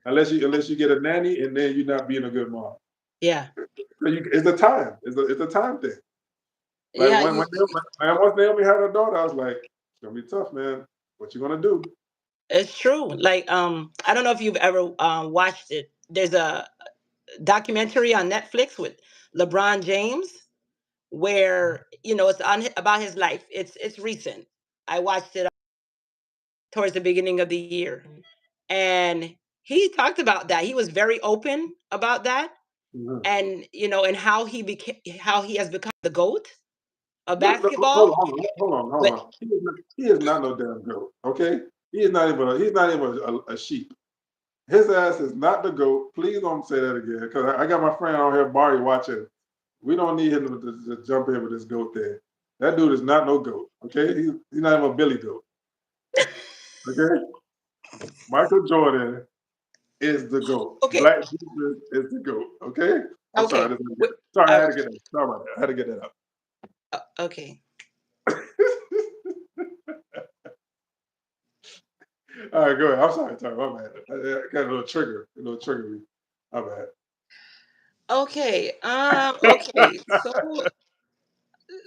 unless you get a nanny and then you're not being a good mom. Yeah. So it's the time. It's a time thing. Like Yeah, once Naomi had her daughter, I was like, it's gonna be tough, man. What you gonna do? it's true. Like, I don't know if you've ever watched it. There's a documentary on Netflix with LeBron James where it's about his life. It's recent. I watched it towards the beginning of the year, and he talked about that. He was very open about that, Mhm. and and how he has become the goat of Look, hold on, basketball. hold But on. He is not no damn goat. Okay, he's not even a sheep. His ass is not the goat. Please don't say that again, because I got my friend on here, Barry, watching. We don't need him to jump in with this goat thing. That dude is not no goat. Okay, he's not even a Billy goat. Okay, Michael Jordan is the GOAT. okay, Black Jesus is the GOAT. Okay? I'm sorry. okay, Sorry, I uh, had to get that. Sorry about that. I had to get that up. okay, All right, go ahead. I'm sorry, Tony. My bad. I got a little trigger. My bad. okay. Okay. So,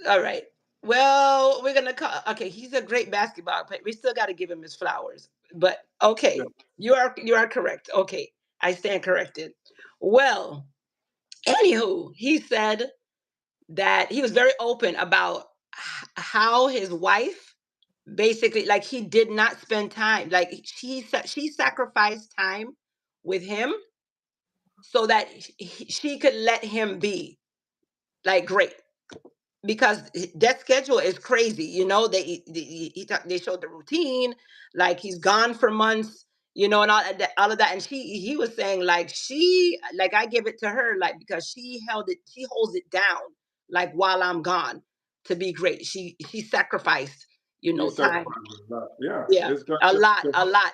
all right. Well, we're gonna call. Okay, he's a great basketball player. We still got to give him his flowers. But Yeah. okay, you are correct. Okay, I stand corrected. Well, anywho, he said that he was very open about how his wife basically, like, he did not spend time, like she sacrificed time with him so that she could let him be like great, because that schedule is crazy. They showed the routine, like he's gone for months, and all of that. And he was saying, like, I give it to her, like, because she holds it down, like, while I'm gone, to be great. She sacrificed, He time. sacrificed a lot. Yeah. Yeah, It's got a lot,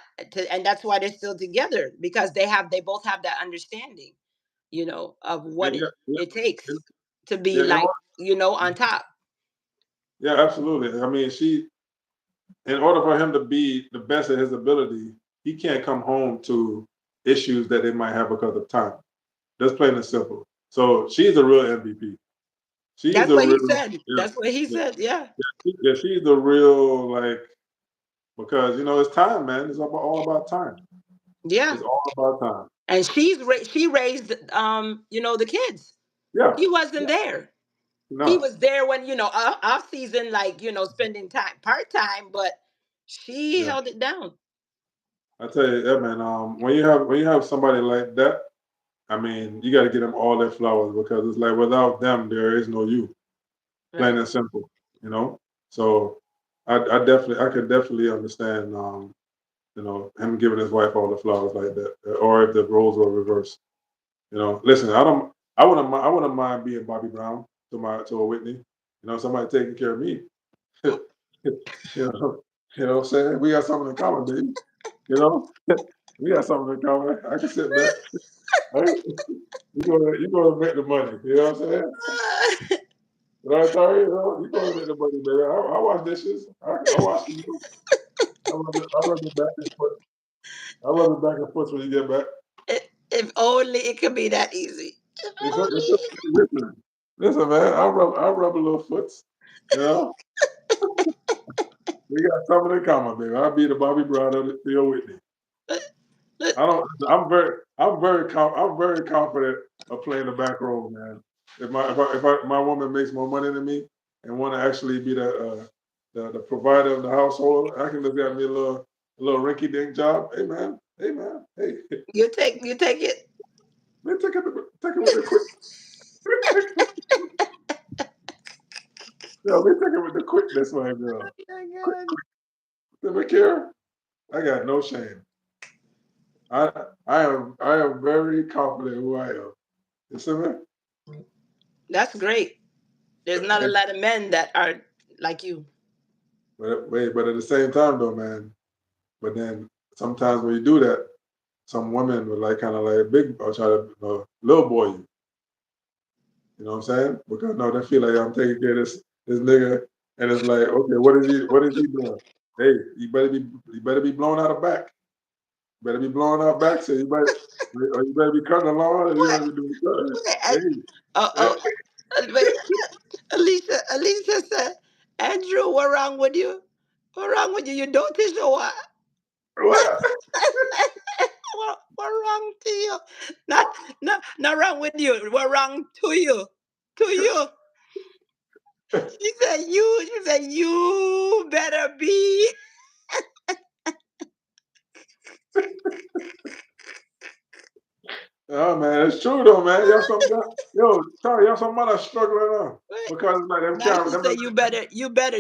and that's why they're still together, because they both have that understanding, of what yeah, yeah, it takes yeah, to be, yeah, like, on top. yeah, absolutely. I mean, in order for him to be the best at his ability, he can't come home to issues that they might have because of time. That's plain and simple. So she's a real MVP. She's That's a what he real, said. yeah, That's what he yeah, said. Yeah. yeah. She's the real, like, because it's time, man. It's all about time. Yeah. It's all about time. And she raised the kids. Yeah, He wasn't yeah, there. He no, was there when, off season, like, spending time part-time, but she yeah. held it down. I tell you, yeah, man. When you have somebody like that, I mean, you got to give them all their flowers, because it's like without them, there is no you. Plain Right. and simple, you know. So I could definitely understand, him giving his wife all the flowers like that, or if the roles were reversed. Listen, I wouldn't mind being Bobby Brown to a Whitney. Somebody taking care of me. you know, what I'm saying? We got something in common, baby. You know, we got something in common. I can sit back. Right? You gonna make the money. You know what I'm saying? You know what I'm saying? You gonna make the money, baby. I wash dishes. I wash the I rub it back and forth. I rub it back and forth when you get back. If only it could be that easy. If Listen, listen, man. I rub a little foots. You know, we got something in common, baby. I'll be the Bobby Brown of the Theo Whitney. only. I don't. I'm very confident of playing the back role, man. If my woman makes more money than me and want to actually be the provider of the household, I can just get me a little rinky dink job. Hey man, hey man, hey. You take it. Man, take it with the quick. Yeah, we take it with the quickness, my girl. Oh my Quick, God. look here. I got no shame. I am very confident who I am. You see me? That's great. There's not a Hey, lot of men that are like you. but at the same time though, man. But then sometimes when you do that, some women would like kind of like big or try to little boy you. You know what I'm saying? Because no, they feel like I'm taking care of this nigga, and it's like, okay, what is he doing? Hey, you better be blown out of back. Better be blowing out back, so you better be cutting the lawn, or you What? better be doing something. Wait, Hey, oh, eh, oh, wait. Alicia said, Andrew, what wrong with you? What wrong with you? You don't teach or what? what? What wrong to you? Not wrong with you. What wrong to you? To you. She said, you better be. Oh man, it's true though, man. Yo, sorry, y'all some mother struggling now What? because like them Now can't she them. said,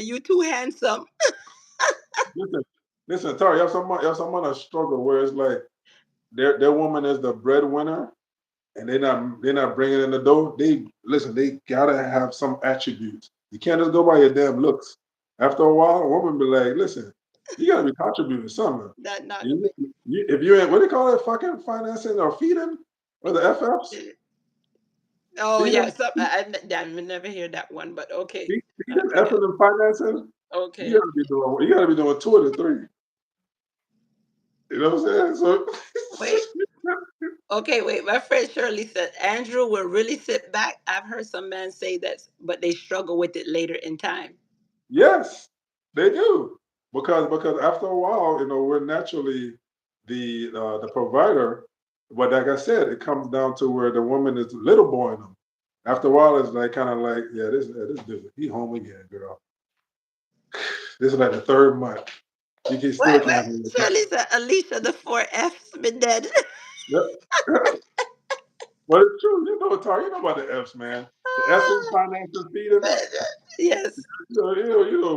you too handsome. Listen, listen, Tara, y'all some mother struggle where it's like their woman is the breadwinner and they're not bringing in the dough. They gotta have some attributes. You can't just go by your damn looks. After a while, a woman be like, listen, you gotta be contributing something. That not gonna You, if you ain't what they call it, fucking financing or feeding or the FFs, be. Oh yeah, feeding, I never hear that one, but okay. feeding, effing and financing, Okay. you gotta be doing two of the three. You know what I'm saying? So Wait. Okay, wait. My friend Shirley said Andrew will really sit back. I've heard some men say that, but they struggle with it later in time. yes, they do. Because after a while, we're naturally the provider. But like I said, it comes down to where the woman is little boying them. After a while, it's like kind of like, this dude, he home again, girl. This is like the third month. You can still Wait. can't hold it. Shirley said Alicia, the four F's been dead. Yep. But it's true, Tar, you know about the F's, man. The F is financial freedom. Yes.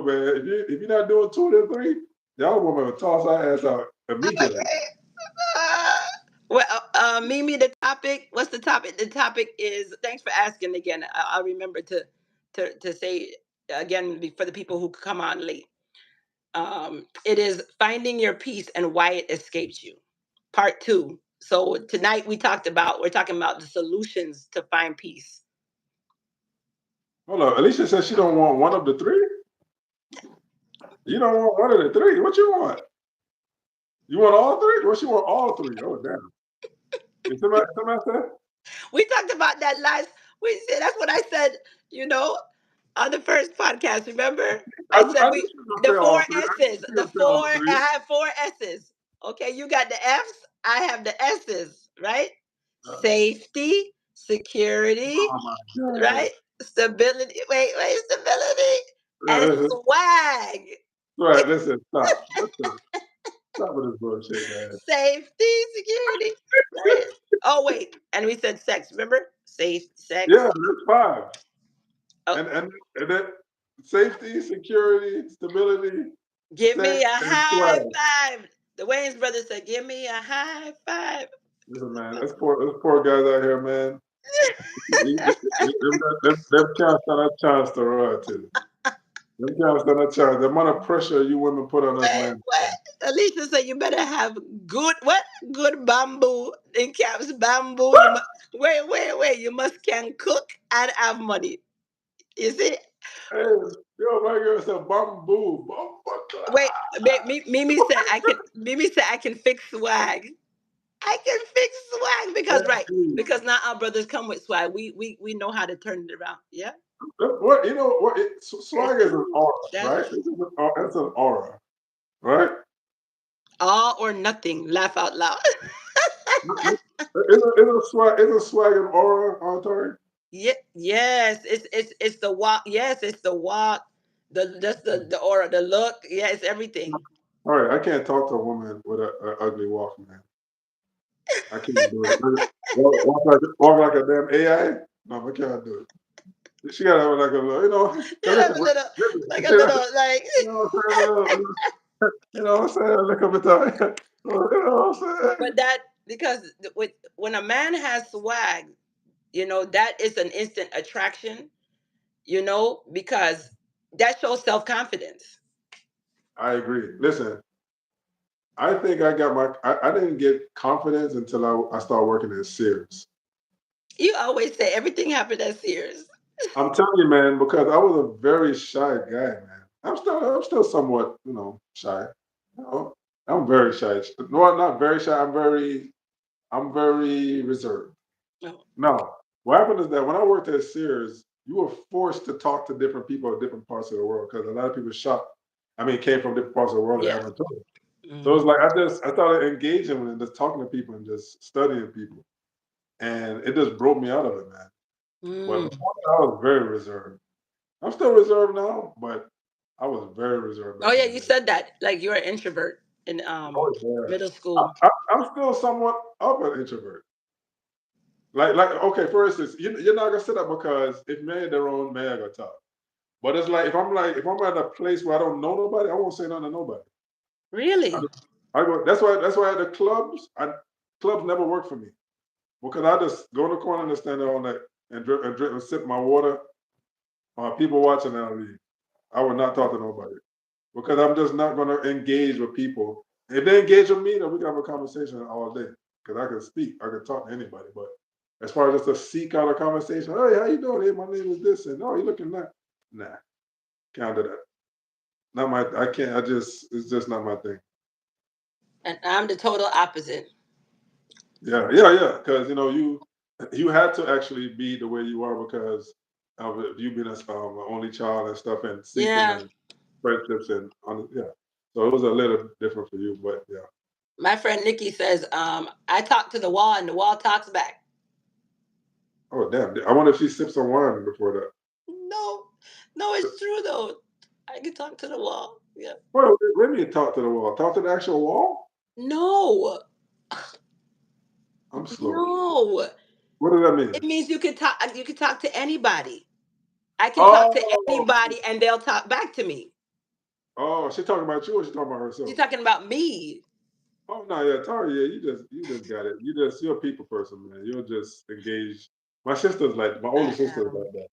Man. If you're not doing two of the three, y'all woman will toss our ass out immediately. Okay. Uh, well, Mimi, the topic. What's the topic? The topic is. Thanks for asking again. I'll remember to say again for the people who come on late. It is finding your peace and why it escapes you. Part two. So tonight we're talking about the solutions to find peace. Hold on. Alicia says she don't want one of the three. You don't want one of the three. What you want? You want all three? Well, she want all three. Oh damn. Did somebody said? We talked about that last. We said that's what I said. You know, on the first podcast. Remember, I said I knew we she was gonna the say four all three. I knew S's. she The was gonna say all four. I three. have four S's. Okay, you got the F's. I have the S's. Right? Uh, Safety, security, oh my god. right? Stability. Wait, stability and swag. Right, listen, stop. Listen, stop with this bullshit, man. Safety, security, right? Oh wait, and we said sex. Remember, safe Yeah, sex. that's five. Oh, And then safety, security, stability, give sex, me a and high swag. five. The Wayne's brothers said, "Give me a high five." Listen, man, those poor guys out here, man. Them cats stand a chance to royalty. Them cats stand a chance. The amount of pressure you women put on us, man. What? Alicia said, "You better have good what? Good bamboo in caps bamboo. You must wait. You must can cook and have money. You see? Hey, my girl said bamboo. Wait, Mimi said I can. Mimi said I can fix swag. I can fix swag because right because now our brothers come with swag. We know how to turn it around. Yeah, What what? it's Swag is an true. aura, That's right? true. It's an aura, right? All or nothing. Laugh out loud. Is a swag an aura, Tori? Yeah, yes, it's the walk. Yes, it's the walk. The aura, the look. Yeah, it's everything. All right, I can't talk to a woman with an ugly walk, man. I can't do it. Walk like a damn AI? No, I can't do it. She gotta have like a little, You have a little, like a little, like. you know what I'm saying? You know what I'm saying? Look up at that. You know what I'm saying? But that because when a man has swag, that is an instant attraction. Because that shows self confidence. I agree. Listen, I think I didn't get confidence until I started working at Sears. You always say everything happened at Sears. I'm telling you, man, because I was a very shy guy, man. I'm still somewhat, shy. You know. I'm very shy. No, I'm not very shy. I'm very reserved. Oh, No, what happened is that when I worked at Sears, you were forced to talk to different people in different parts of the world because a lot of people shop. I mean, came from different parts of the world that yeah. haven't told. So it's Mhm. like I started engaging and just talking to people and just studying people, and it just broke me out of it, man. But Mm. before that, I was very reserved. I'm still reserved now, but I was very reserved Oh back yeah, in the you day. said that like you're an introvert in Oh yeah, middle school. I'm still somewhat of an introvert. Like okay, for instance, you're not gonna sit up because if man their own man gonna talk. But it's like if I'm at a place where I don't know nobody, I won't say nothing to nobody. I, Really? just- I go. That's why the clubs never work for me because I just go in the corner and stand there all night and sip my water. People watching and I leave. I would not talk to nobody because I'm just not gonna engage with people. If they engage with me, then we can have a conversation all day because I can speak. I can talk to anybody. But as far as just to seek out a conversation, hey, how you doing? Hey, my name is this, and oh, you looking that? Nah, can't do that. Not my. I can't. I just. It's just not my thing. And I'm the total opposite. Yeah, yeah, yeah. Because you had to actually be the way you are because of you being an only child and stuff and seeking Yeah. and friendships and yeah. So it was a little different for you, but yeah. My friend Nikki says, I talk to the wall and the wall talks back. Oh damn! I wonder if she sipped some wine before that. No, no, it's true though. I can talk to the wall. Yeah. Well, let me talk to the wall. Talk to the actual wall. No, I'm slow. no. What does that It mean? means you can talk. You can talk to anybody. I can talk to Oh, anybody, and they'll talk back to me. oh, she talking about you or she talking about You're herself? talking about me. Oh no, yeah, Tari, yeah, you just got it. You're a people person, man. You're just engaged. My sister's like my older I sister's am. like that.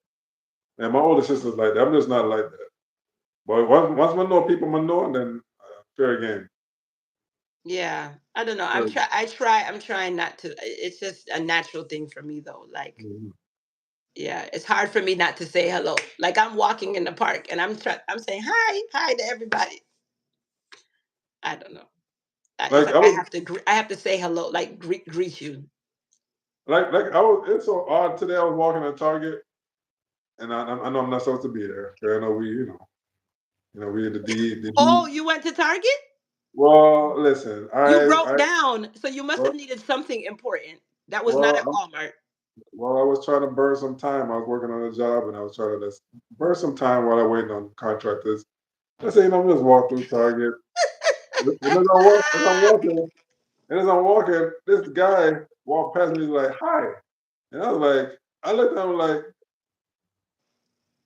And my older sister's like that. I'm just not like that. But once I know people I know, then fair game. Yeah, I don't know. Fair I'm game. try. I try. I'm trying not to. It's just a natural thing for me, though. Like, Mhm. yeah, it's hard for me not to say hello. Like I'm walking in the park and I'm saying hi, hi to everybody. I don't know. It's Like like I was I have to say hello, like greet you. like I was it's so odd today. I was walking at Target and I know I'm not supposed to be there. 'Cause I know we in the Oh, D. you went to Target? Well, listen, You wrote down, so you must well, have needed something important that was not well, at Walmart. I was trying to burn some time. I was working on a job and I was trying to just burn some time while I waited on contractors. I say, I'm just walk through Target. And as I'm walking, this guy walked past me like, hi. And I was like, I looked at him like,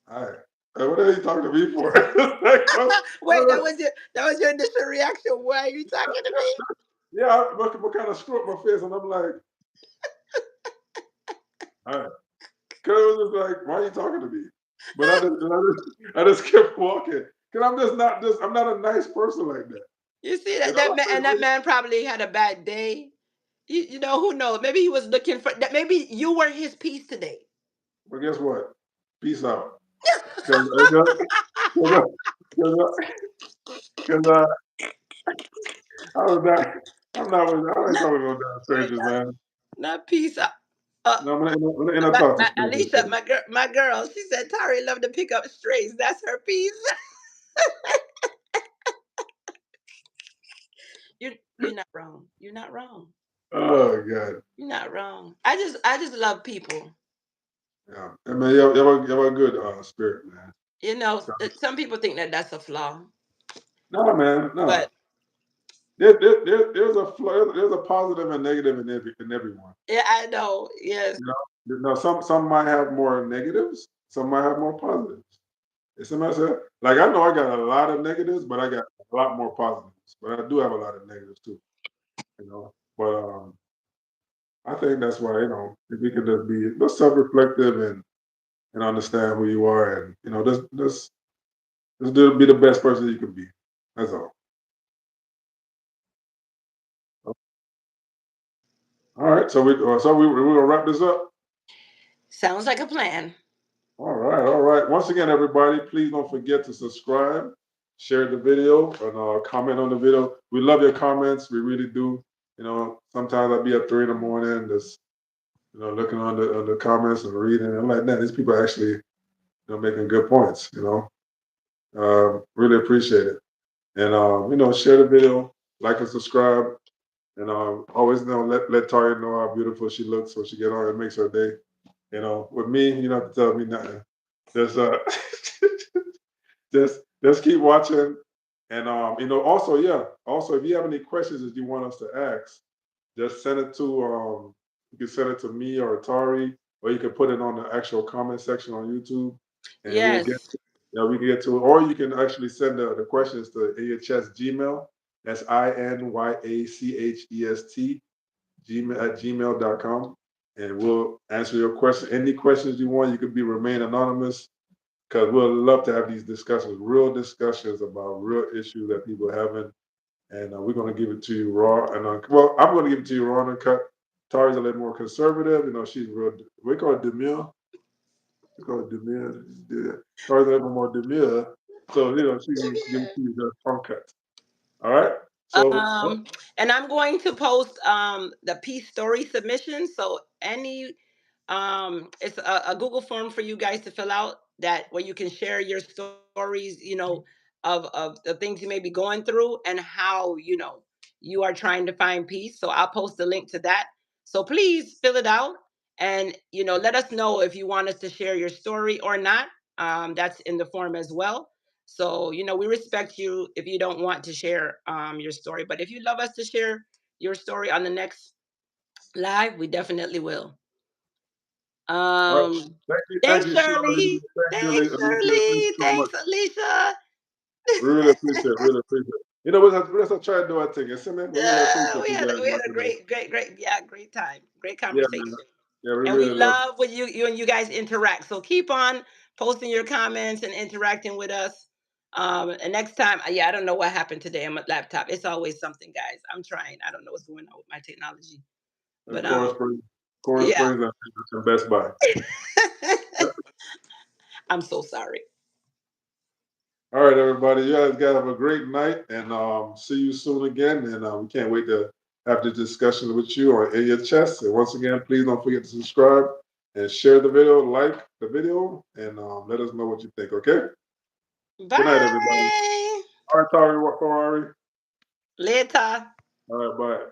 hi. Like, what are you talking to me for? Like, Wait, that was your initial reaction. Why are you talking to me? yeah, I kind of screwed up my face and I'm like, hi. Because it was just like, why are you talking to me? But I just kept walking. Because I'm not a nice person like that. You see You that know, that man, and that man probably had a bad day. You know who knows? Maybe he was looking for that. Maybe you were his piece today. but guess what? Peace out. Because I was not, I ain't talking to no damn strangers, man. Not peace. Uh, No, I'm not talk to strangers. Alicia, my girl, she said Tari love to pick up strays. That's her piece. You're not wrong. You're not wrong. Oh God. You're not wrong. I just love people. Yeah. I mean, you have a good spirit, man. Some people think that that's a flaw, No, man, no. but There's a positive and negative in everyone. yeah, I know. Yes. You know, some might have more negatives, some might have more positives. It's a matter like I know I got a lot of negatives, but I got a lot more positives. But I do have a lot of negatives too, you know. But I think that's why if you can just be just self-reflective and understand who you are, and just be the best person you can be. That's all. All right, we're gonna wrap this up. Sounds like a plan. All right, all right. Once again, everybody, please don't forget to subscribe share the video and comment on the video. We love your comments. We really do. You know, sometimes I'll be at 3 in the morning, just looking on the comments and reading. I'm like, man, these people are actually making good points. Really appreciate it. And share the video, like and subscribe, and always let Taria know how beautiful she looks so she get on. It makes her day. With me, you don't have to tell me nothing. Just just keep watching. And also, yeah, also if you have any questions that you want us to ask, just send it to you can send it to me or Atari, or you can put it on the actual comment section on YouTube, and Yes. we can get to it. Or you can actually send the questions to AHS Gmail. That's INYACHEST Gmail at gmail.com, and we'll answer your question. Any questions you want, you can remain anonymous, because we'll love to have these discussions, real discussions about real issues that people are having, and we're going to give it to you raw. And well, I'm going to give it to you raw and uncut. Tari's a little more conservative. She's real. We call it demure. We call it demure. Tari's a little more demure. So she can give it to you the uncut. All right. So And I'm going to post the peace story submission. So any it's a Google form for you guys to fill out, that where you can share your stories, of the things you may be going through and how you are trying to find peace. So I'll post the link to that. So please fill it out, and let us know if you want us to share your story or not. That's in the form as well. So we respect you if you don't want to share your story, but if you love us to share your story on the next live, we definitely will. all right. Um, Thank thanks, you, Shirley. Shirley. Thank you, Thanks, Alicia. Thank Shirley. you so much. Thanks, Alicia. We really appreciate it. Really appreciate it. Let's try to do our thing. You see, man? We really appreciate We you had guys we had a watching this. great time, great Yeah, man. conversation, Yeah, we and we really love love when you guys interact. So keep on posting your comments and interacting with us. And next time, yeah, I don't know what happened today on my laptop. It's always something, guys. I'm trying. I don't know what's going on with my technology, it. but Chorus yeah. Springs and Best Buy. I'm so sorry. All right, everybody. You guys got have a great night, and see you soon again. And we can't wait to have the discussion with you on AHS. And once again, please don't forget to subscribe and share the video, like the video, and let us know what you think. Okay. Good night, everybody. Bye. All right, Tari, Ferrari. Later. All right, bye.